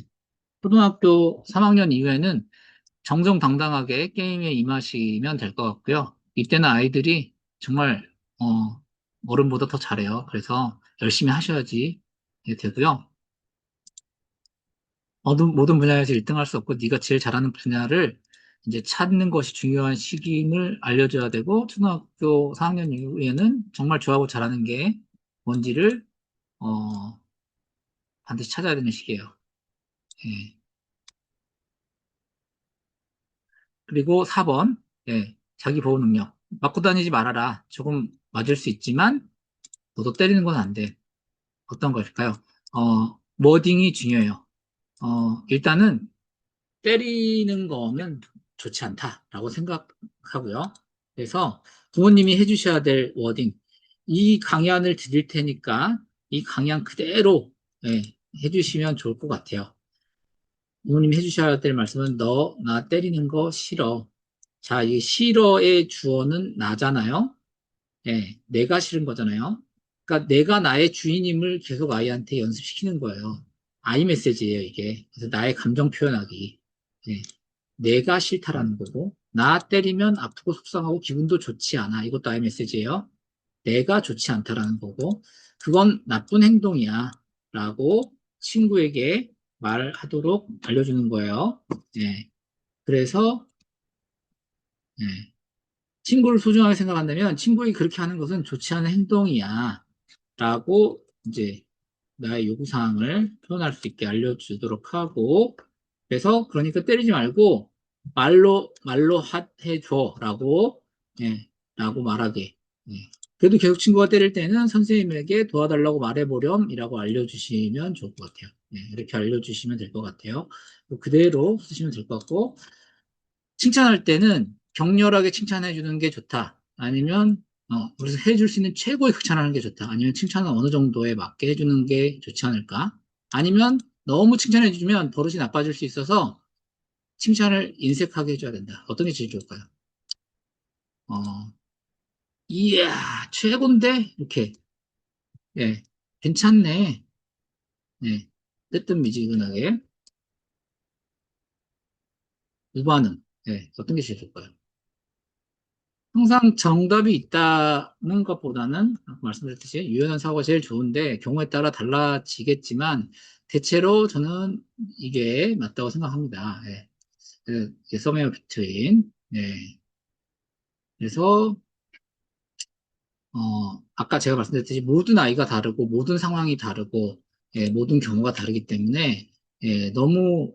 초등학교 3학년 이후에는 정정당당하게 게임에 임하시면 될 것 같고요. 이때는 아이들이 정말, 어른보다 더 잘해요. 그래서 열심히 하셔야지 되고요. 모든 분야에서 1등 할 수 없고 네가 제일 잘하는 분야를 이제 찾는 것이 중요한 시기임을 알려줘야 되고 초등학교 4학년 이후에는 정말 좋아하고 잘하는 게 뭔지를 어, 반드시 찾아야 되는 시기예요. 예. 그리고 4번 자기 보호 능력 맞고 다니지 말아라. 조금 맞을 수 있지만 너도 때리는 건 안 돼. 어떤 것일까요? 워딩이 중요해요. 일단은 때리는 거면 좋지 않다라고 생각하고요. 그래서 부모님이 해주셔야 될 워딩, 이 강연을 드릴 테니까 이 강연 그대로 해주시면 좋을 것 같아요. 부모님이 해주셔야 될 말씀은 너 나 때리는 거 싫어. 자, 이 싫어의 주어는 나잖아요. 내가 싫은 거잖아요. 그러니까 내가 나의 주인임을 계속 아이한테 연습시키는 거예요. 아이 메시지예요, 이게. 그래서 나의 감정 표현하기. 예. 내가 싫다라는 거고, 나 때리면 아프고 속상하고 기분도 좋지 않아. 이것도 아이 메시지예요. 내가 좋지 않다라는 거고, 그건 나쁜 행동이야. 라고 친구에게 말하도록 알려주는 거예요. 예. 그래서, 예. 친구를 소중하게 생각한다면 친구에게 그렇게 하는 것은 좋지 않은 행동이야. 라고 이제 나의 요구사항을 표현할 수 있게 알려주도록 하고, 그래서 그러니까 때리지 말고 말로 해줘 라고 라고 말하게. 예. 그래도 계속 친구가 때릴 때는 선생님에게 도와달라고 말해보렴 이라고 알려주시면 좋을 것 같아요. 이렇게 알려주시면 될 것 같아요. 그대로 쓰시면 될 것 같고, 칭찬할 때는 격렬하게 칭찬해 주는 게 좋다. 아니면, 그래서 해줄 수 있는 최고의 극찬하는 게 좋다. 아니면 칭찬은 어느 정도에 맞게 해주는 게 좋지 않을까? 아니면 너무 칭찬해 주면 버릇이 나빠질 수 있어서 칭찬을 인색하게 해줘야 된다. 어떤 게 제일 좋을까요? 어, 이야, 최고인데? 이렇게, 예, 괜찮네. 예, 뜨뜻미지근하게, 무반응. 예, 어떤 게 제일 좋을까요? 항상 정답이 있다는 것보다는, 아까 말씀드렸듯이, 유연한 사고가 제일 좋은데, 경우에 따라 달라지겠지만, 대체로 저는 이게 맞다고 생각합니다. 예, 서메어 비트윈. 예, 그래서, 아까 제가 말씀드렸듯이 모든 아이가 다르고 모든 상황이 다르고 예, 모든 경우가 다르기 때문에 예, 너무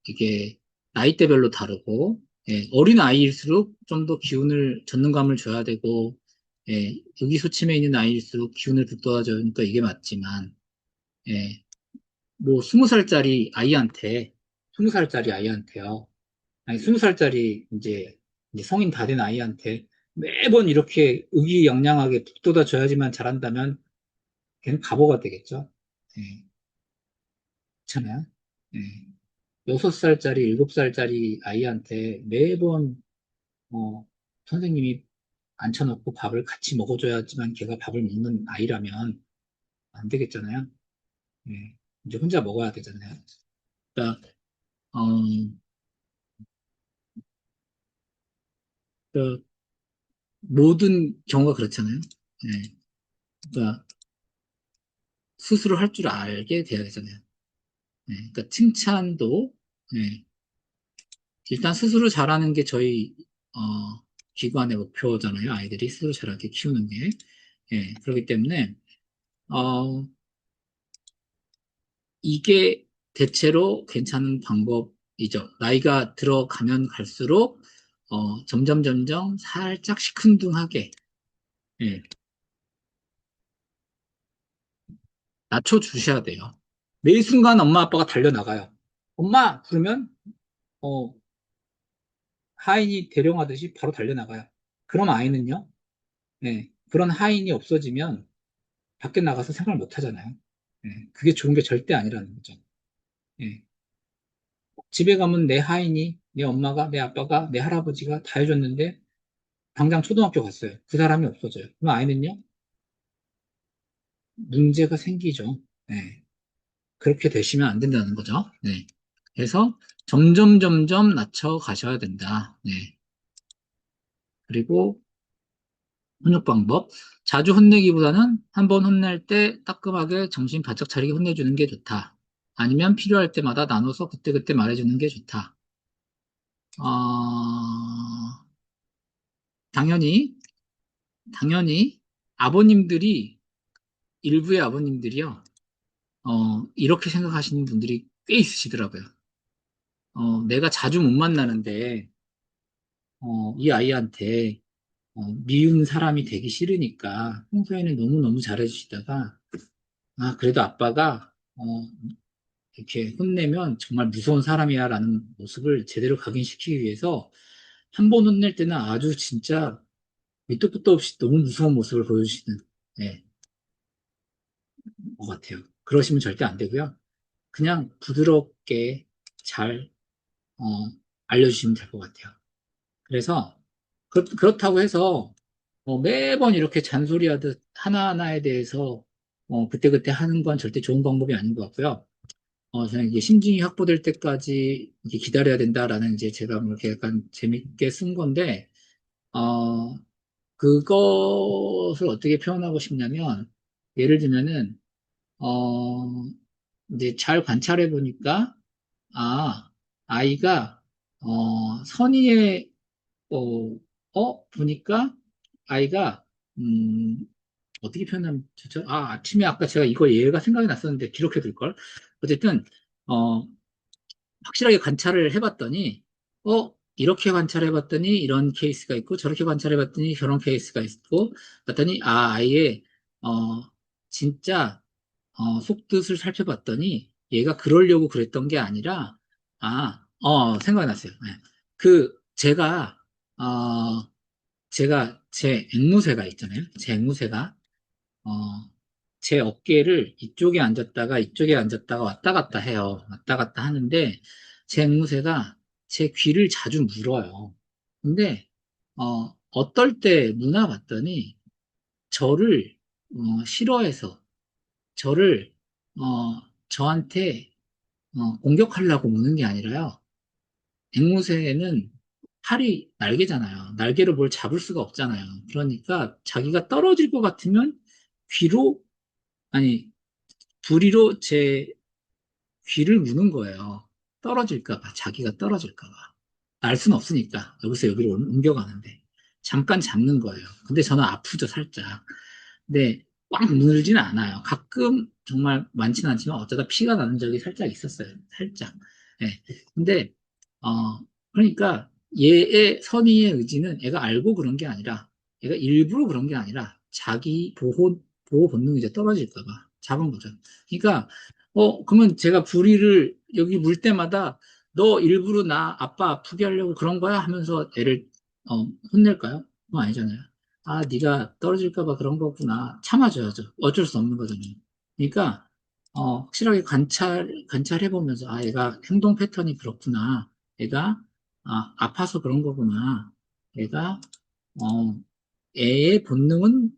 이게 나이대별로 다르고 예, 어린 아이일수록 좀 더 기운을 전능감을 줘야 되고 예, 의기소침해 있는 아이일수록 기운을 북돋아줘야 하니까 이게 맞지만 예, 뭐 20살짜리 아이한테 20살짜리 아이한테요. 아니, 20살짜리 이제 성인 다 된 아이한테 매번 이렇게 의기양양하게 북돋아 줘야지만 잘한다면 걔는 바보가 되겠죠. 예, 그렇잖아요. 예. 6살짜리, 7살짜리 아이한테 매번, 선생님이 앉혀놓고 밥을 같이 먹어줘야지만 걔가 밥을 먹는 아이라면 안 되겠잖아요. 예. 이제 혼자 먹어야 되잖아요. 그러니까, 어, 그 모든 경우가 그렇잖아요. 예. 그러니까 스스로 할 줄 알게 돼야 되잖아요. 예, 그러니까 칭찬도 예, 일단 스스로 잘하는 게 저희 기관의 목표잖아요. 아이들이 스스로 잘하게 키우는 게. 예, 그렇기 때문에 어, 이게 대체로 괜찮은 방법이죠. 나이가 들어가면 갈수록 점점 살짝 시큰둥하게 예, 낮춰주셔야 돼요. 매 순간 엄마 아빠가 달려나가요. 엄마! 그러면 어, 하인이 대령하듯이 바로 달려나가요. 그럼 아이는요? 네, 그런 하인이 없어지면 밖에 나가서 생활 못 하잖아요. 네, 그게 좋은 게 절대 아니라는 거죠. 네, 집에 가면 내 하인이, 내 엄마가, 내 아빠가, 내 할아버지가 다 해줬는데 당장 초등학교 갔어요. 그 사람이 없어져요. 그럼 아이는요? 문제가 생기죠. 네, 그렇게 되시면 안 된다는 거죠. 네, 그래서 점점 낮춰 가셔야 된다. 네, 그리고 훈육 방법. 자주 혼내기보다는 한 번 혼낼 때 따끔하게 정신 바짝 차리게 혼내주는 게 좋다. 아니면 필요할 때마다 나눠서 그때그때 말해주는 게 좋다. 어, 당연히, 당연히 아버님들이, 일부의 아버님들이요, 이렇게 생각하시는 분들이 꽤 있으시더라고요. 내가 자주 못 만나는데, 이 아이한테 미운 사람이 되기 싫으니까 평소에는 너무너무 잘해주시다가, 아, 그래도 아빠가, 이렇게 혼내면 정말 무서운 사람이야라는 모습을 제대로 각인시키기 위해서 한 번 혼낼 때는 아주 진짜 밑도 끝도 없이 너무 무서운 모습을 보여주시는 예, 것 같아요. 그러시면 절대 안 되고요. 그냥 부드럽게 잘 어, 알려주시면 될 것 같아요. 그래서 그렇다고 해서 매번 이렇게 잔소리하듯 하나하나에 대해서 그때그때 하는 건 절대 좋은 방법이 아닌 것 같고요. 저는 이게 심증이 확보될 때까지 이렇게 기다려야 된다라는 이제 제가 뭐 이렇게 약간 재밌게 쓴 건데, 어, 그것을 어떻게 표현하고 싶냐면, 예를 들면은, 어, 이제 잘 관찰해 보니까, 아, 아이가, 선의의, 보니까 아이가, 음, 어떻게 표현하면 좋죠? 아침에 아까 제가 이거 얘가 생각이 났었는데 기록해 둘걸? 어쨌든, 어, 확실하게 관찰을 해봤더니, 이렇게 관찰해봤더니 이런 케이스가 있고, 저렇게 관찰해봤더니 저런 케이스가 있고, 봤더니, 아이의, 진짜, 속뜻을 살펴봤더니, 얘가 그러려고 그랬던 게 아니라, 생각이 났어요. 네. 제가, 어, 제가 제 앵무새가 있잖아요. 제 앵무새가, 어, 제 어깨를 이쪽에 앉았다가 이쪽에 앉았다가 왔다 갔다 해요. 왔다 갔다 하는데, 제 앵무새가 제 귀를 자주 물어요. 근데, 어떨 때 누나 봤더니, 저를, 싫어해서, 저를, 저한테, 공격하려고 무는 게 아니라요. 앵무새는 팔이 날개잖아요. 날개로 뭘 잡을 수가 없잖아요. 그러니까 자기가 떨어질 것 같으면 귀로, 아니, 부리로 제 귀를 무는 거예요. 떨어질까 봐, 자기가 떨어질까 봐. 날 수는 없으니까, 여기서 여기로 옮겨가는데. 잠깐 잡는 거예요. 근데 저는 아프죠, 살짝. 근데 꽉 물지는 않아요. 가끔 정말 많지는 않지만 어쩌다 피가 나는 적이 살짝 있었어요. 살짝. 예. 근데, 그러니까 얘의 선의의 의지는 애가 알고 그런 게 아니라, 얘가 일부러 그런 게 아니라 자기 보호 본능이 이제 떨어질까 봐 잡은 거죠. 그러니까 그러면 제가 부리를 여기 물 때마다 너 일부러 나 아빠 아프게 하려고 그런 거야? 하면서 애를 혼낼까요? 그건 아니잖아요. 아, 네가 떨어질까 봐 그런 거구나. 참아줘야죠. 어쩔 수 없는 거잖아요. 그러니까 확실하게 관찰해 보면서 아, 얘가 행동 패턴이 그렇구나. 얘가 아파서 그런 거구나. 얘가 어, 애의 본능은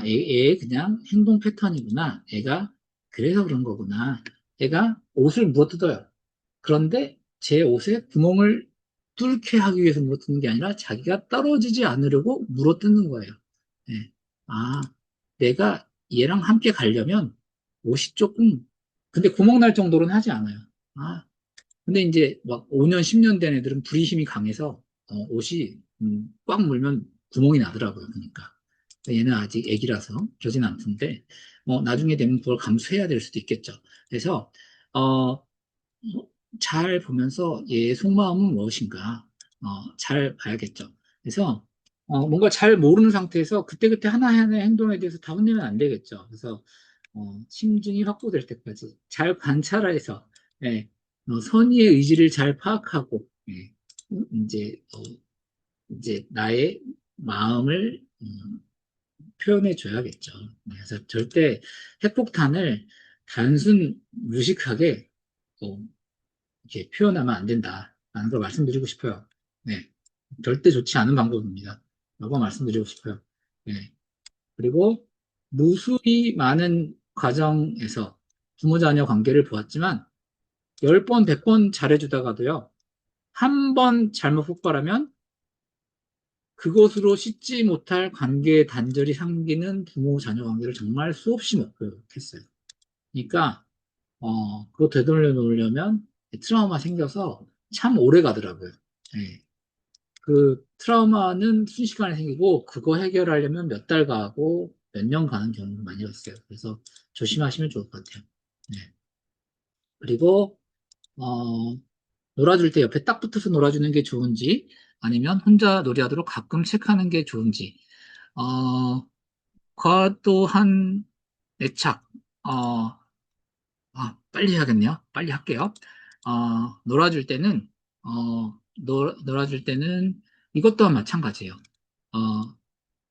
애의 그냥 행동 패턴이구나. 애가 그래서 그런 거구나. 애가 옷을 물어뜯어요. 그런데 제 옷에 구멍을 뚫게 하기 위해서 물어뜯는 게 아니라 자기가 떨어지지 않으려고 물어뜯는 거예요. 예. 아, 내가 얘랑 함께 가려면 옷이 조금, 근데 구멍 날 정도로는 하지 않아요. 아, 근데 이제 막 5년, 10년 된 애들은 불이심이 강해서 옷이 꽉 물면 구멍이 나더라고요. 그러니까. 얘는 아직 애기라서 그러진 않던데, 나중에 되면 그걸 감수해야 될 수도 있겠죠. 그래서, 어, 잘 보면서 얘의 속마음은 무엇인가, 잘 봐야겠죠. 그래서, 뭔가 잘 모르는 상태에서 그때그때 하나하나의 행동에 대해서 다 혼내면 안 되겠죠. 그래서, 심증이 확보될 때까지 잘 관찰해서, 예, 선의의 의지를 잘 파악하고, 예, 이제, 이제 나의 마음을, 표현해 줘야겠죠. 그래서 절대 핵폭탄을 단순 무식하게 이렇게 표현하면 안 된다라는 걸 말씀드리고 싶어요. 네, 절대 좋지 않은 방법입니다. 라고 말씀드리고 싶어요. 네. 그리고 무수히 많은 과정에서 부모 자녀 관계를 보았지만 10번, 100번 잘해주다가도요. 한 번 잘못 폭발하면 그것으로 씻지 못할 관계의 단절이 생기는 부모 자녀 관계를 정말 수없이 목격했어요. 그러니까 그거 되돌려 놓으려면 트라우마 생겨서 참 오래 가더라고요. 예. 그 트라우마는 순식간에 생기고 그거 해결하려면 몇 달 가고 몇 년 가는 경우가 많이 있어요. 그래서 조심하시면 좋을 것 같아요. 네. 그리고 놀아줄 때 옆에 딱 붙어서 놀아주는 게 좋은지 아니면 혼자 놀이하도록 가끔 체크하는 게 좋은지 과도한 애착 빨리 해야겠네요. 빨리 할게요. 놀아줄 때는 이것 또한 마찬가지예요. 어,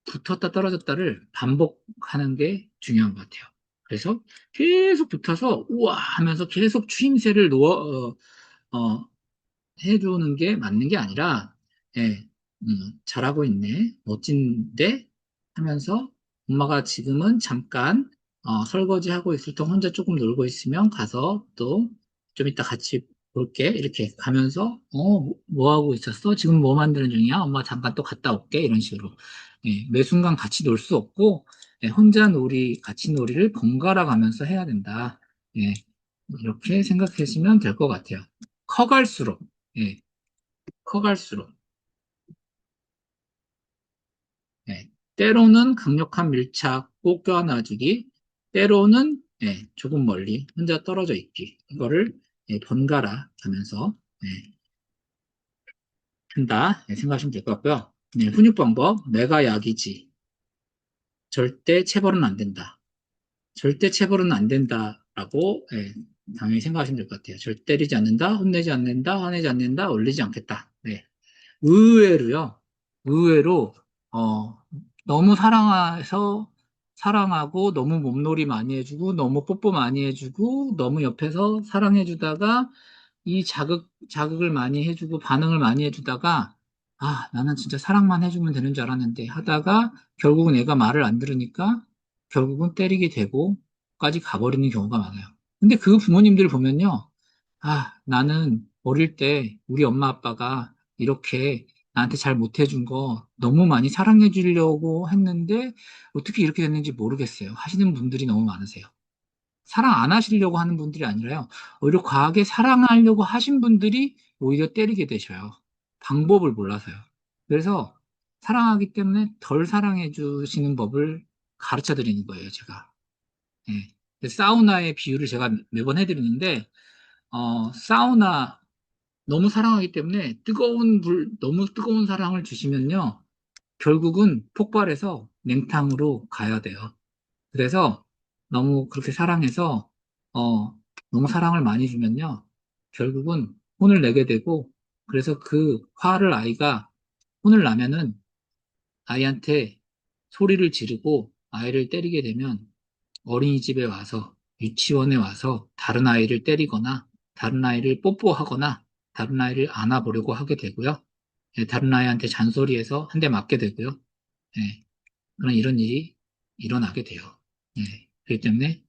붙었다 떨어졌다를 반복하는 게 중요한 것 같아요. 그래서 계속 붙어서 우와 하면서 계속 추임새를 해주는 게 맞는 게 아니라, 예, 잘하고 있네, 멋진데 하면서 엄마가 지금은 잠깐 설거지하고 있을 때 혼자 조금 놀고 있으면 가서 또 좀 이따 같이 볼게 이렇게 가면서 뭐 하고 있었어? 지금 뭐 만드는 중이야? 엄마 잠깐 또 갔다 올게 이런 식으로 예, 매 순간 같이 놀 수 없고 예, 혼자 같이 놀이를 번갈아 가면서 해야 된다. 예, 이렇게 생각하시면 될 것 같아요. 커갈수록 예, 커갈수록 예, 때로는 강력한 밀착, 꼭 껴안아주기, 때로는 조금 멀리 혼자 떨어져 있기 이거를 번갈아 가면서 한다 생각하시면 될 것 같고요. 네, 훈육 방법 내가 약이지 절대 체벌은 안 된다. 절대 체벌은 안 된다라고 당연히 생각하시면 될 것 같아요. 절대 때리지 않는다, 혼내지 않는다, 화내지 않는다, 올리지 않겠다. 네. 의외로요. 의외로 너무 사랑하고 너무 몸놀이 많이 해주고 너무 뽀뽀 많이 해주고 너무 옆에서 사랑해주다가 이 자극을 많이 해주고 반응을 많이 해주다가 아, 나는 진짜 사랑만 해주면 되는 줄 알았는데 하다가 결국은 애가 말을 안 들으니까 결국은 때리게 되고까지 가버리는 경우가 많아요. 근데 그 부모님들 보면요. 아, 나는 어릴 때 우리 엄마 아빠가 이렇게 나한테 잘 못해준 거 너무 많이 사랑해 주려고 했는데 어떻게 이렇게 됐는지 모르겠어요. 하시는 분들이 너무 많으세요. 사랑 안 하시려고 하는 분들이 아니라요. 오히려 과하게 사랑하려고 하신 분들이 오히려 때리게 되셔요. 방법을 몰라서요. 그래서 사랑하기 때문에 덜 사랑해 주시는 법을 가르쳐 드리는 거예요, 제가. 예. 사우나의 비유를 제가 매번 해드리는데, 사우나 너무 사랑하기 때문에 너무 뜨거운 사랑을 주시면요. 결국은 폭발해서 냉탕으로 가야 돼요. 그래서 너무 그렇게 사랑해서, 너무 사랑을 많이 주면요. 결국은 혼을 내게 되고, 그래서 그 화를 혼을 나면은 아이한테 소리를 지르고 아이를 때리게 되면 어린이집에 와서, 유치원에 와서 다른 아이를 때리거나, 다른 아이를 뽀뽀하거나, 다른 아이를 안아보려고 하게 되고요. 예, 다른 아이한테 잔소리해서 한 대 맞게 되고요. 예, 그런 이런 일이 일어나게 돼요. 예, 그렇기 때문에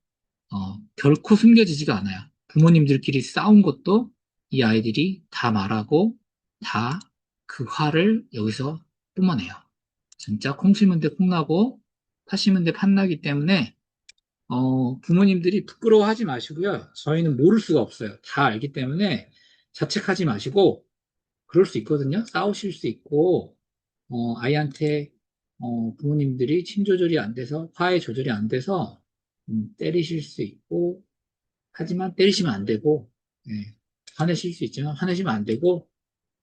결코 숨겨지지가 않아요. 부모님들끼리 싸운 것도 이 아이들이 다 말하고 다 그 화를 여기서 뿜어내요. 진짜 콩 심은 데 콩나고 팥 심은 데 팥나기 때문에 부모님들이 부끄러워하지 마시고요. 저희는 모를 수가 없어요. 다 알기 때문에 자책하지 마시고 그럴 수 있거든요. 싸우실 수 있고 아이한테 부모님들이 침 조절이 안 돼서 화해 조절이 안 돼서 때리실 수 있고 하지만 때리시면 안 되고 예, 화내실 수 있지만 화내시면 안 되고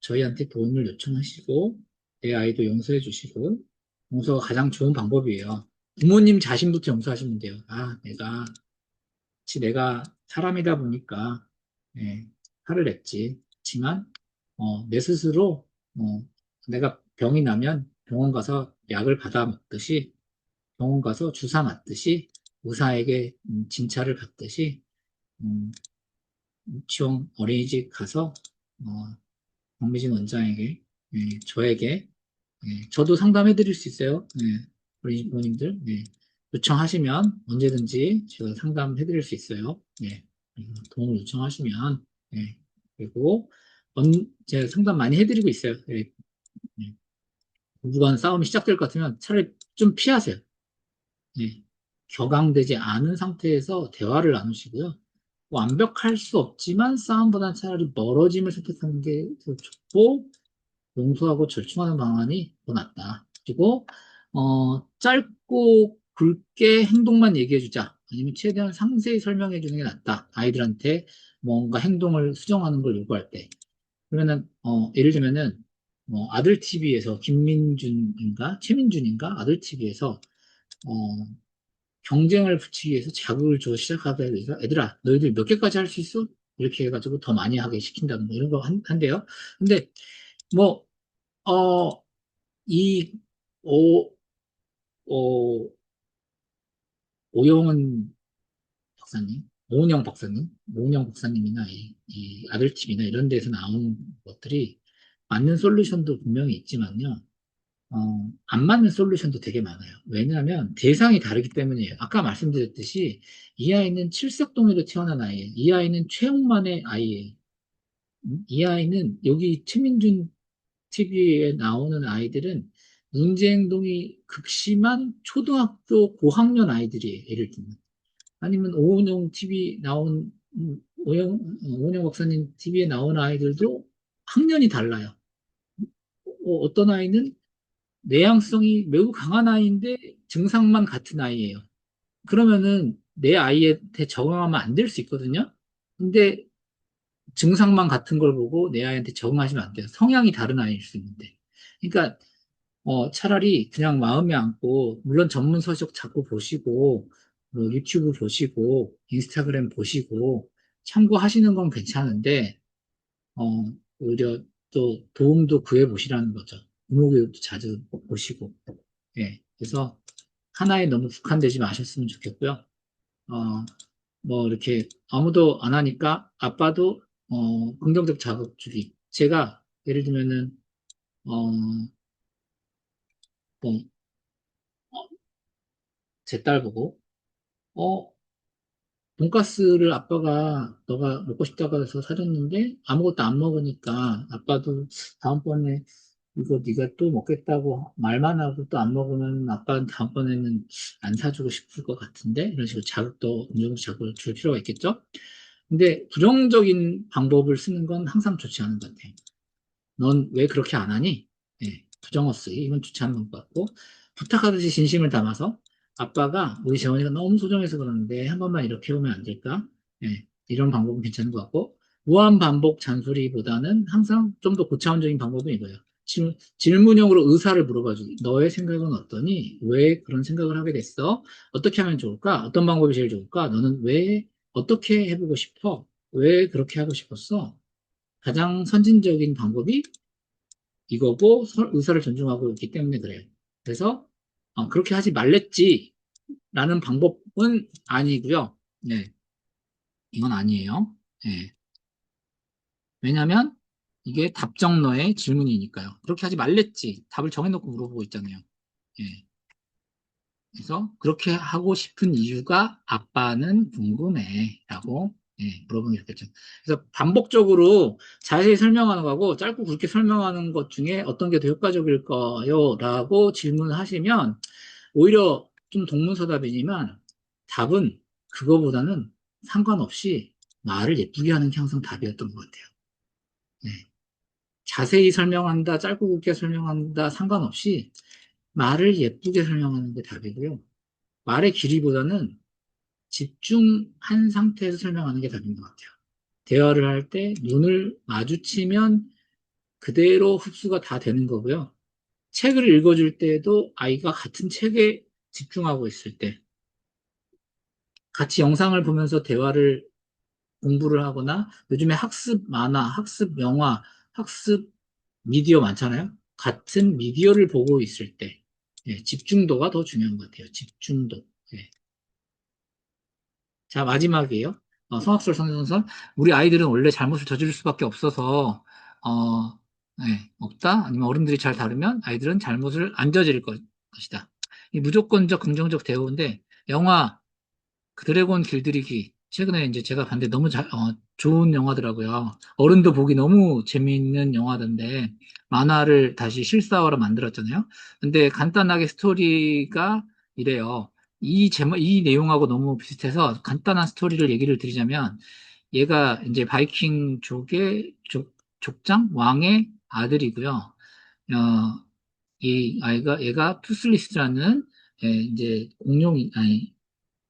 저희한테 도움을 요청하시고 내 아이도 용서해 주시고 용서가 가장 좋은 방법이에요. 부모님 자신부터 용서하시면 돼요. 아, 내가 사람이다 보니까 예, 화를 냈지. 그렇지만 내 스스로 내가 병이 나면 병원 가서 약을 받아 먹듯이 병원 가서 주사 맞듯이 의사에게 진찰을 받듯이 음, 유치원 어린이집 가서 박미진 원장에게 저에게 저도 상담해 드릴 수 있어요. 우리 부모님들 요청하시면 언제든지 제가 상담해 드릴 수 있어요. 도움을 요청하시면 그리고 제가 상담 많이 해드리고 있어요. 부부간 싸움이 시작될 것 같으면 차라리 좀 피하세요. 격앙되지 않은 상태에서 대화를 나누시고요. 완벽할 수 없지만 싸움보다는 차라리 멀어짐을 선택하는 게 더 좋고 용서하고 절충하는 방안이 더 낫다. 그리고 짧고 굵게 행동만 얘기해주자. 아니면 최대한 상세히 설명해주는 게 낫다. 아이들한테 뭔가 행동을 수정하는 걸 요구할 때. 그러면은 예를 들면은 아들 TV에서 김민준인가 최민준인가 아들 TV에서 경쟁을 붙이기 위해서 자극을 줘 시작하게 돼서 애들아 너희들 몇 개까지 할 수 있어? 이렇게 해가지고 더 많이 하게 시킨다든가 이런 거 한대요. 근데 뭐 어, 이 오, 오, 오영은 박사님, 오은영 박사님이나 이 아들집이나 이런 데서 나오는 것들이 맞는 솔루션도 분명히 있지만요. 안 맞는 솔루션도 되게 많아요. 왜냐하면 대상이 다르기 때문이에요. 아까 말씀드렸듯이 이 아이는 칠색동이로 태어난 아이예요. 이 아이는 최홍만의 아이예요. 이 아이는 여기 최민준 TV에 나오는 아이들은 문제행동이 극심한 초등학교 고학년 아이들이에요. 예를 들면. 아니면 오은영 TV 나온, 오은영 박사님 TV에 나온 아이들도 학년이 달라요. 어떤 아이는 내향성이 매우 강한 아이인데 증상만 같은 아이예요. 그러면은 내 아이한테 적응하면 안 될 수 있거든요. 근데 증상만 같은 걸 보고 내 아이한테 적응하시면 안 돼요. 성향이 다른 아이일 수 있는데. 그러니까 차라리 그냥 마음에 안고, 물론 전문 서적 자꾸 보시고, 뭐 유튜브 보시고, 인스타그램 보시고, 참고하시는 건 괜찮은데, 어, 오히려 또 도움도 구해 보시라는 거죠. 부모 교육도 자주 보시고. 예. 그래서 하나에 너무 국한되지 마셨으면 좋겠고요. 어, 뭐 이렇게 아무도 안 하니까 아빠도 긍정적 자극 주기. 제가 예를 들면은 어, 뭐, 제 딸 보고 어, 돈가스를 아빠가 너가 먹고 싶다고 해서 사줬는데 아무것도 안 먹으니까 아빠도 다음번에 이거 네가 또 먹겠다고 말만 하고 또 안 먹으면 아빠는 다음번에는 안 사주고 싶을 것 같은데 이런 식으로 자극도 긍정적 자극을 줄 필요가 있겠죠? 근데 부정적인 방법을 쓰는 건 항상 좋지 않은 것 같아요. 넌 왜 그렇게 안 하니? 예, 부정어쓰기 이건 좋지 않은 것 같고 부탁하듯이 진심을 담아서 아빠가 우리 재원이가 너무 소중해서 그러는데 한 번만 이렇게 해보면 안 될까? 예, 이런 방법은 괜찮은 것 같고 무한 반복 잔소리보다는 항상 좀 더 고차원적인 방법은 이거예요. 질문형으로 의사를 물어봐주기. 너의 생각은 어떠니? 왜 그런 생각을 하게 됐어? 어떻게 하면 좋을까? 어떤 방법이 제일 좋을까? 너는 왜 어떻게 해보고 싶어? 왜 그렇게 하고 싶었어? 가장 선진적인 방법이 이거고 의사를 존중하고 있기 때문에 그래요. 그래서 그렇게 하지 말랬지라는 방법은 아니고요. 네, 이건 아니에요. 네, 왜냐하면 이게 답정너의 질문이니까요. 그렇게 하지 말랬지. 답을 정해놓고 물어보고 있잖아요. 예. 그래서 그렇게 하고 싶은 이유가 아빠는 궁금해라고 물어보면 좋겠죠. 그래서 반복적으로 자세히 설명하는 거하고 짧고 굵게 설명하는 것 중에 어떤 게 더 효과적일까요? 라고 질문을 하시면 오히려 좀 동문서답이지만 답은 그거보다는 상관없이 말을 예쁘게 하는 게 항상 답이었던 것 같아요. 네. 자세히 설명한다, 짧고 굵게 설명한다 상관없이 말을 예쁘게 설명하는 게 답이고요. 말의 길이보다는 집중한 상태에서 설명하는 게 답인 것 같아요. 대화를 할 때 눈을 마주치면 그대로 흡수가 다 되는 거고요. 책을 읽어줄 때도 아이가 같은 책에 집중하고 있을 때, 같이 영상을 보면서 대화를 공부를 하거나 요즘에 학습 만화, 학습 영화, 학습 미디어 많잖아요. 같은 미디어를 보고 있을 때, 집중도가 더 중요한 것 같아요. 집중도. 예. 자, 마지막이에요. 성악설 성선설. 우리 아이들은 원래 잘못을 저지를 수밖에 없어서, 없다? 아니면 어른들이 잘 다루면 아이들은 잘못을 안 저지를 것이다. 이 무조건적 긍정적 대우인데, 영화, 그 드래곤 길들이기. 최근에 이제 제가 봤는데 너무 좋은 영화더라고요. 어른도 보기 너무 재미있는 영화던데, 만화를 다시 실사화로 만들었잖아요. 근데 간단하게 스토리가 이래요. 이 내용하고 너무 비슷해서 간단한 스토리를 얘기를 드리자면, 얘가 이제 바이킹 족장? 왕의 아들이고요. 이 아이가, 얘가 투슬리스라는, 이제 아니,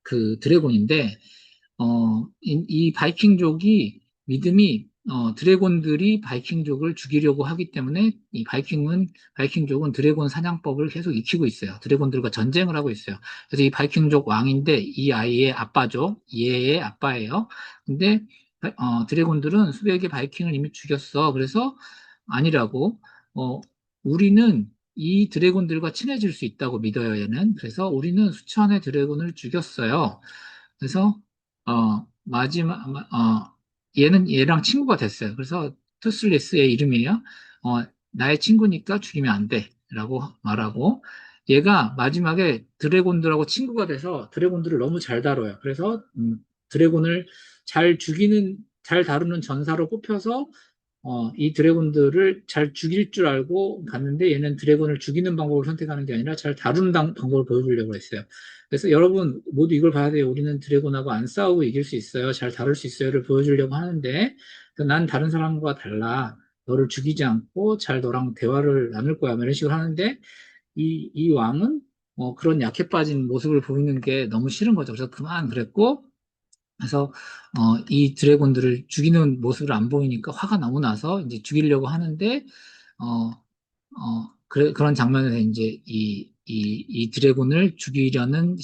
그 드래곤인데, 이 바이킹족이 믿음이 드래곤들이 바이킹족을 죽이려고 하기 때문에 바이킹족은 드래곤 사냥법을 계속 익히고 있어요. 드래곤들과 전쟁을 하고 있어요. 그래서 이 바이킹족 왕인데 이 아이의 아빠죠. 얘의 아빠예요. 근데 드래곤들은 수백의 바이킹을 이미 죽였어. 그래서 아니라고 우리는 이 드래곤들과 친해질 수 있다고 믿어요, 얘는. 그래서 우리는 수천의 드래곤을 죽였어요. 그래서 마지막 얘는 얘랑 친구가 됐어요. 그래서 투슬리스의 이름이에요. 나의 친구니까 죽이면 안 돼라고 말하고 얘가 마지막에 드래곤들하고 친구가 돼서 드래곤들을 너무 잘 다뤄요. 그래서 드래곤을 잘 다루는 전사로 뽑혀서 이 드래곤들을 잘 죽일 줄 알고 갔는데 얘는 드래곤을 죽이는 방법을 선택하는 게 아니라 잘 다루는 방법을 보여주려고 했어요. 그래서 여러분 모두 이걸 봐야 돼요. 우리는 드래곤하고 안 싸우고 이길 수 있어요. 잘 다룰 수 있어요를 보여주려고 하는데 난 다른 사람과 달라. 너를 죽이지 않고 잘 너랑 대화를 나눌 거야. 뭐 이런 식으로 하는데 이 왕은 그런 약해 빠진 모습을 보이는 게 너무 싫은 거죠. 그래서 그만 그랬고 그래서 이 드래곤들을 죽이는 모습을 안 보이니까 화가 너무 나서 이제 죽이려고 하는데 어, 그런 장면에서 이제 이 드래곤을 죽이려는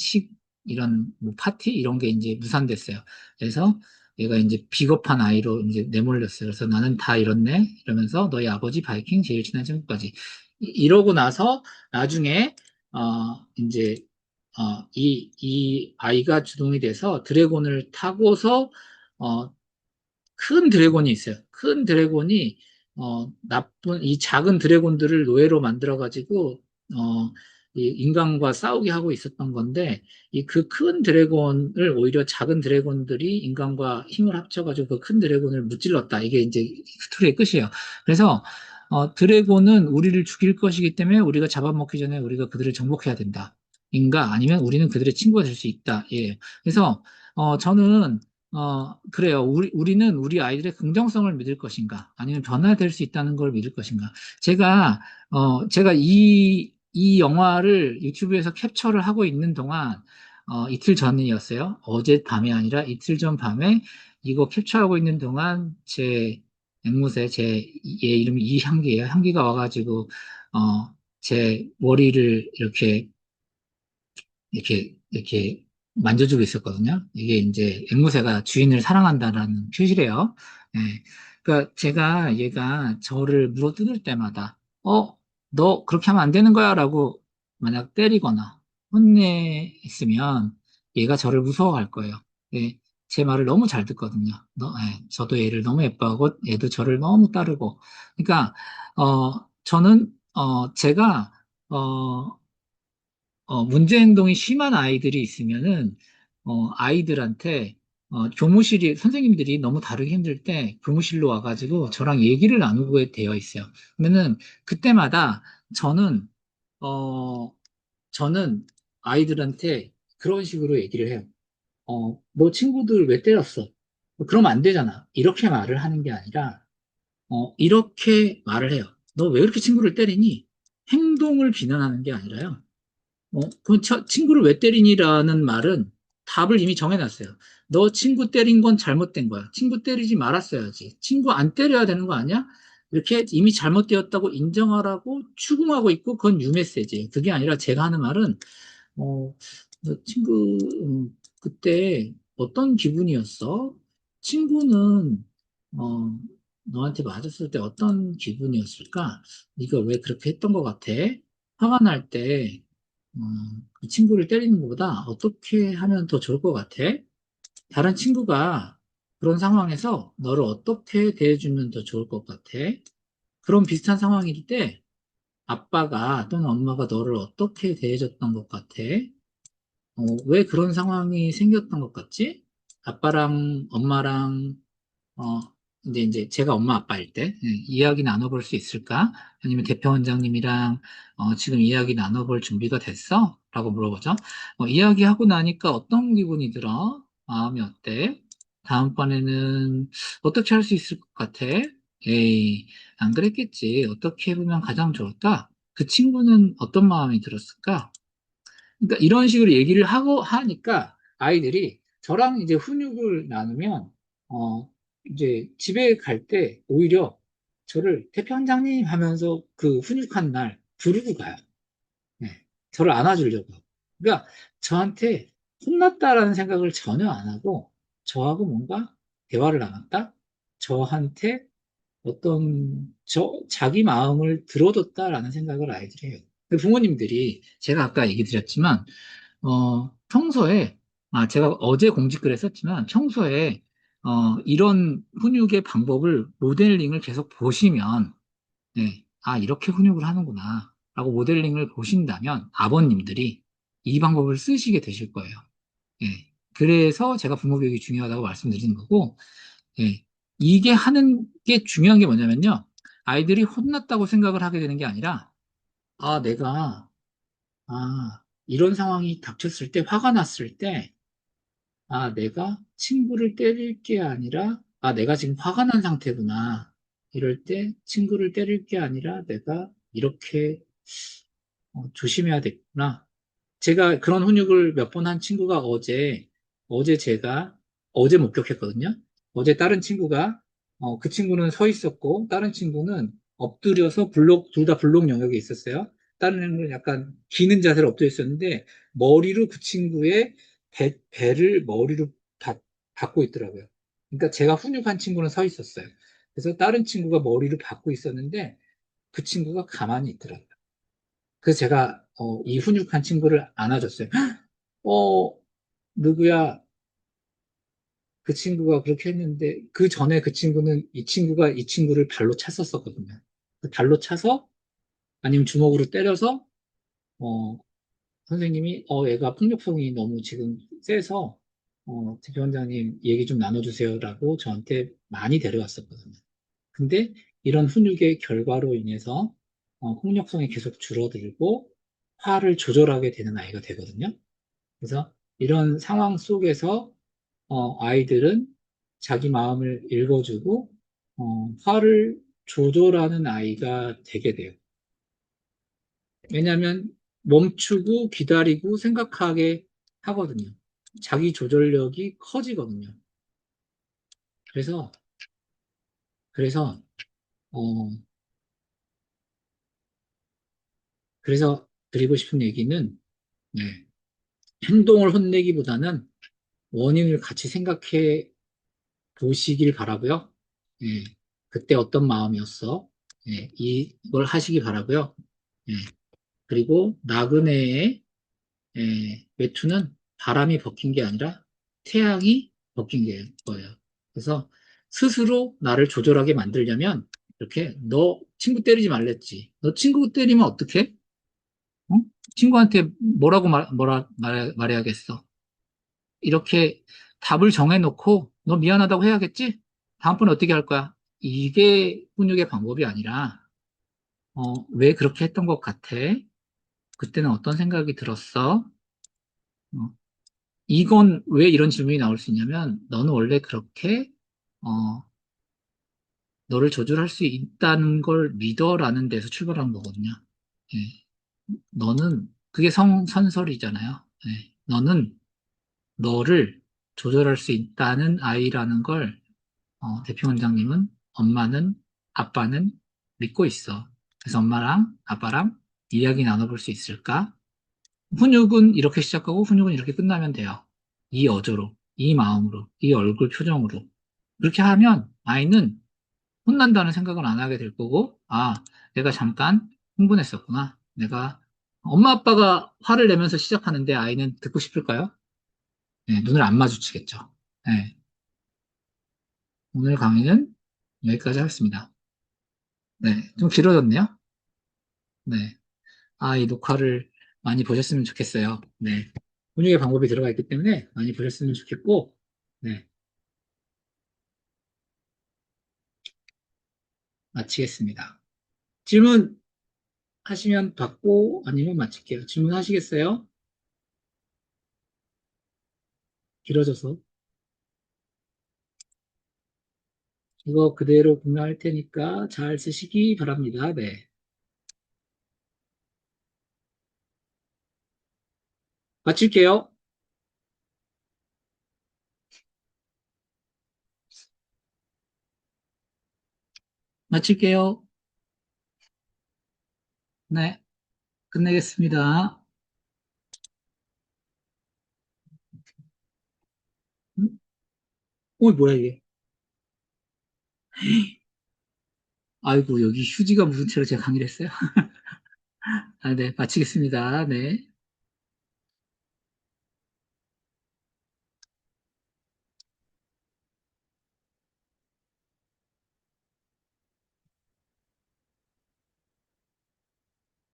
이런 뭐 파티 이런 게 이제 무산됐어요. 그래서 얘가 이제 비겁한 아이로 이제 내몰렸어요. 그래서 나는 다 잃었네? 이러면서 너희 아버지 바이킹 제일 친한 친구까지. 이러고 나서 나중에, 이제, 이 아이가 주동이 돼서 드래곤을 타고서, 어, 큰 드래곤이 있어요. 큰 드래곤이 이 작은 드래곤들을 노예로 만들어가지고 이 인간과 싸우게 하고 있었던 건데 이 그 큰 드래곤을 오히려 작은 드래곤들이 인간과 힘을 합쳐가지고 그 큰 드래곤을 무찔렀다. 이게 이제 스토리의 끝이에요. 그래서 드래곤은 우리를 죽일 것이기 때문에 우리가 잡아먹기 전에 우리가 그들을 정복해야 된다. 인가 아니면 우리는 그들의 친구가 될 수 있다. 예. 그래서 저는 그래요. 우리는 우리 아이들의 긍정성을 믿을 것인가? 아니면 변화될 수 있다는 걸 믿을 것인가? 제가 이 영화를 유튜브에서 캡처를 하고 있는 동안, 이틀 전이었어요. 어젯 밤이 아니라 이틀 전 밤에 이거 캡처하고 있는 동안 앵무새, 얘 이름이 이향기예요. 향기가 와가지고, 제 머리를 이렇게 만져주고 있었거든요. 이게 이제 앵무새가 주인을 사랑한다라는 표시래요. 예. 그러니까 얘가 저를 물어뜯을 때마다, 너 그렇게 하면 안 되는 거야 라고 만약 때리거나 혼내있으면 얘가 저를 무서워할 거예요. 예. 제 말을 너무 잘 듣거든요. 저도 얘를 너무 예뻐하고 얘도 저를 너무 따르고. 그러니까, 제가, 어, 문제 행동이 심한 아이들이 있으면은, 아이들한테, 선생님들이 너무 다루기 힘들 때 교무실로 와가지고 저랑 얘기를 나누고 되어 있어요. 그러면은, 그때마다 저는, 어, 저는 아이들한테 그런 식으로 얘기를 해요. 너 친구들 왜 때렸어? 그러면 안 되잖아. 이렇게 말을 하는 게 아니라, 이렇게 말을 해요. 너 왜 이렇게 친구를 때리니? 행동을 비난하는 게 아니라요. 친구를 왜 때리니라는 말은 답을 이미 정해놨어요. 너 친구 때린 건 잘못된 거야. 친구 때리지 말았어야지. 친구 안 때려야 되는 거 아니야? 이렇게 이미 잘못되었다고 인정하라고 추궁하고 있고 그건 유메시지예요. 그게 아니라 제가 하는 말은 너 친구 그때 어떤 기분이었어? 친구는 어, 너한테 맞았을 때 어떤 기분이었을까? 네가 왜 그렇게 했던 것 같아? 화가 날 때, 그 친구를 때리는 것보다 어떻게 하면 더 좋을 것 같아? 다른 친구가 그런 상황에서 너를 어떻게 대해주면 더 좋을 것 같아? 그런 비슷한 상황일 때 아빠가 또는 엄마가 너를 어떻게 대해줬던 것 같아? 왜 그런 상황이 생겼던 것 같지? 아빠랑 엄마랑 어, 근데 이제 제가 엄마 아빠일 때 이야기 나눠볼 수 있을까? 아니면 대표 원장님이랑 지금 이야기 나눠볼 준비가 됐어? 라고 물어보죠. 이야기하고 나니까 어떤 기분이 들어? 마음이 어때? 다음번에는 어떻게 할 수 있을 것 같아? 에이, 안 그랬겠지. 어떻게 해보면 가장 좋을까? 그 친구는 어떤 마음이 들었을까? 그러니까 이런 식으로 얘기를 하고 하니까 아이들이 저랑 이제 훈육을 나누면 이제 집에 갈 때 오히려 저를 태평장님 하면서 그 훈육한 날 부르고 가요. 네. 저를 안아주려고. 그러니까 저한테 혼났다라는 생각을 전혀 안 하고 저하고 뭔가 대화를 나눴다? 저한테 자기 마음을 들어줬다라는 생각을 아이들이 해요. 부모님들이 제가 아까 얘기 드렸지만 평소에, 제가 어제 공지글에 썼지만, 평소에, 이런 훈육의 방법을, 모델링을 계속 보시면, 네, 이렇게 훈육을 하는구나, 라고 모델링을 보신다면, 아버님들이 이 방법을 쓰시게 되실 거예요. 예. 그래서 제가 부모 교육이 중요하다고 말씀드리는 거고, 예. 이게 하는 게 중요한 게 뭐냐면요. 아이들이 혼났다고 생각을 하게 되는 게 아니라, 내가 이런 상황이 닥쳤을 때, 화가 났을 때, 내가 친구를 때릴 게 아니라, 내가 지금 화가 난 상태구나. 이럴 때 친구를 때릴 게 아니라 내가 이렇게 조심해야 되구나. 제가 그런 훈육을 몇 번 한 친구가 어제 제가, 어제 목격했거든요. 어제 다른 친구가, 그 친구는 서 있었고, 다른 친구는 엎드려서 둘 다 블록 영역에 있었어요. 다른 애는 약간 기는 자세로 엎드려 있었는데, 머리로 그 친구의 배를 머리로 닫고 있더라고요. 그러니까 제가 훈육한 친구는 서 있었어요. 그래서 다른 친구가 머리를 박고 있었는데 그 친구가 가만히 있더라고요. 그래서 제가 이 훈육한 친구를 안아줬어요. 어, 누구야? 그 친구가 그렇게 했는데 그 전에 그 친구는 이 친구가 이 친구를 발로 찼었거든요. 그 발로 차서 아니면 주먹으로 때려서 어, 선생님이 얘가 폭력성이 너무 지금 세서 대표원장님 얘기 좀 나눠주세요라고 저한테 많이 데려왔었거든요. 근데 이런 훈육의 결과로 인해서 폭력성이 계속 줄어들고 화를 조절하게 되는 아이가 되거든요. 그래서 이런 상황 속에서 아이들은 자기 마음을 읽어주고 화를 조절하는 아이가 되게 돼요. 왜냐하면 멈추고 기다리고 생각하게 하거든요. 자기 조절력이 커지거든요. 그래서 그래서 어 그래서 드리고 싶은 얘기는 네, 행동을 혼내기보다는 원인을 같이 생각해 보시길 바라고요. 예, 그때 어떤 마음이었어? 예, 이걸 하시기 바라고요. 예, 그리고 나그네의 외투는 바람이 벗긴 게 아니라 태양이 벗긴 게 거예요. 그래서 스스로 나를 조절하게 만들려면 이렇게 너 친구 때리지 말랬지. 너 친구 때리면 어떡해? 어? 친구한테 뭐라고 말해야겠어? 이렇게 답을 정해놓고 너 미안하다고 해야겠지? 다음번에 어떻게 할 거야? 이게 훈육의 방법이 아니라 왜 그렇게 했던 것 같아? 그때는 어떤 생각이 들었어? 어, 이건 왜 이런 질문이 나올 수 있냐면 너는 원래 그렇게 어, 너를 조절할 수 있다는 걸 믿어라는 데서 출발한 거거든요. 예. 너는 그게 성선설이잖아요. 예. 너는 너를 조절할 수 있다는 아이라는 걸 대표 원장님은 엄마는 아빠는 믿고 있어. 그래서 엄마랑 아빠랑 이야기 나눠볼 수 있을까? 훈육은 이렇게 시작하고 훈육은 이렇게 끝나면 돼요. 이 어조로, 이 마음으로, 이 얼굴 표정으로. 그렇게 하면 아이는 혼난다는 생각은 안 하게 될 거고, 아, 내가 잠깐 흥분했었구나. 내가 엄마 아빠가 화를 내면서 시작하는데 아이는 듣고 싶을까요? 네, 눈을 안 마주치겠죠. 네, 오늘 강의는 여기까지 하겠습니다. 네, 좀 길어졌네요. 네. 이 녹화를 많이 보셨으면 좋겠어요. 네. 훈육의 방법이 들어가 있기 때문에 많이 보셨으면 좋겠고, 네. 마치겠습니다. 질문 하시면 받고 아니면 마칠게요. 질문하시겠어요? 길어져서. 이거 그대로 공유할 테니까 잘 쓰시기 바랍니다. 네. 마칠게요. 마칠게요. 네. 끝내겠습니다. 뭐야, 이게. 아이고, 여기 휴지가 묻은 채로 제가 강의를 했어요. 네. 마치겠습니다. 네.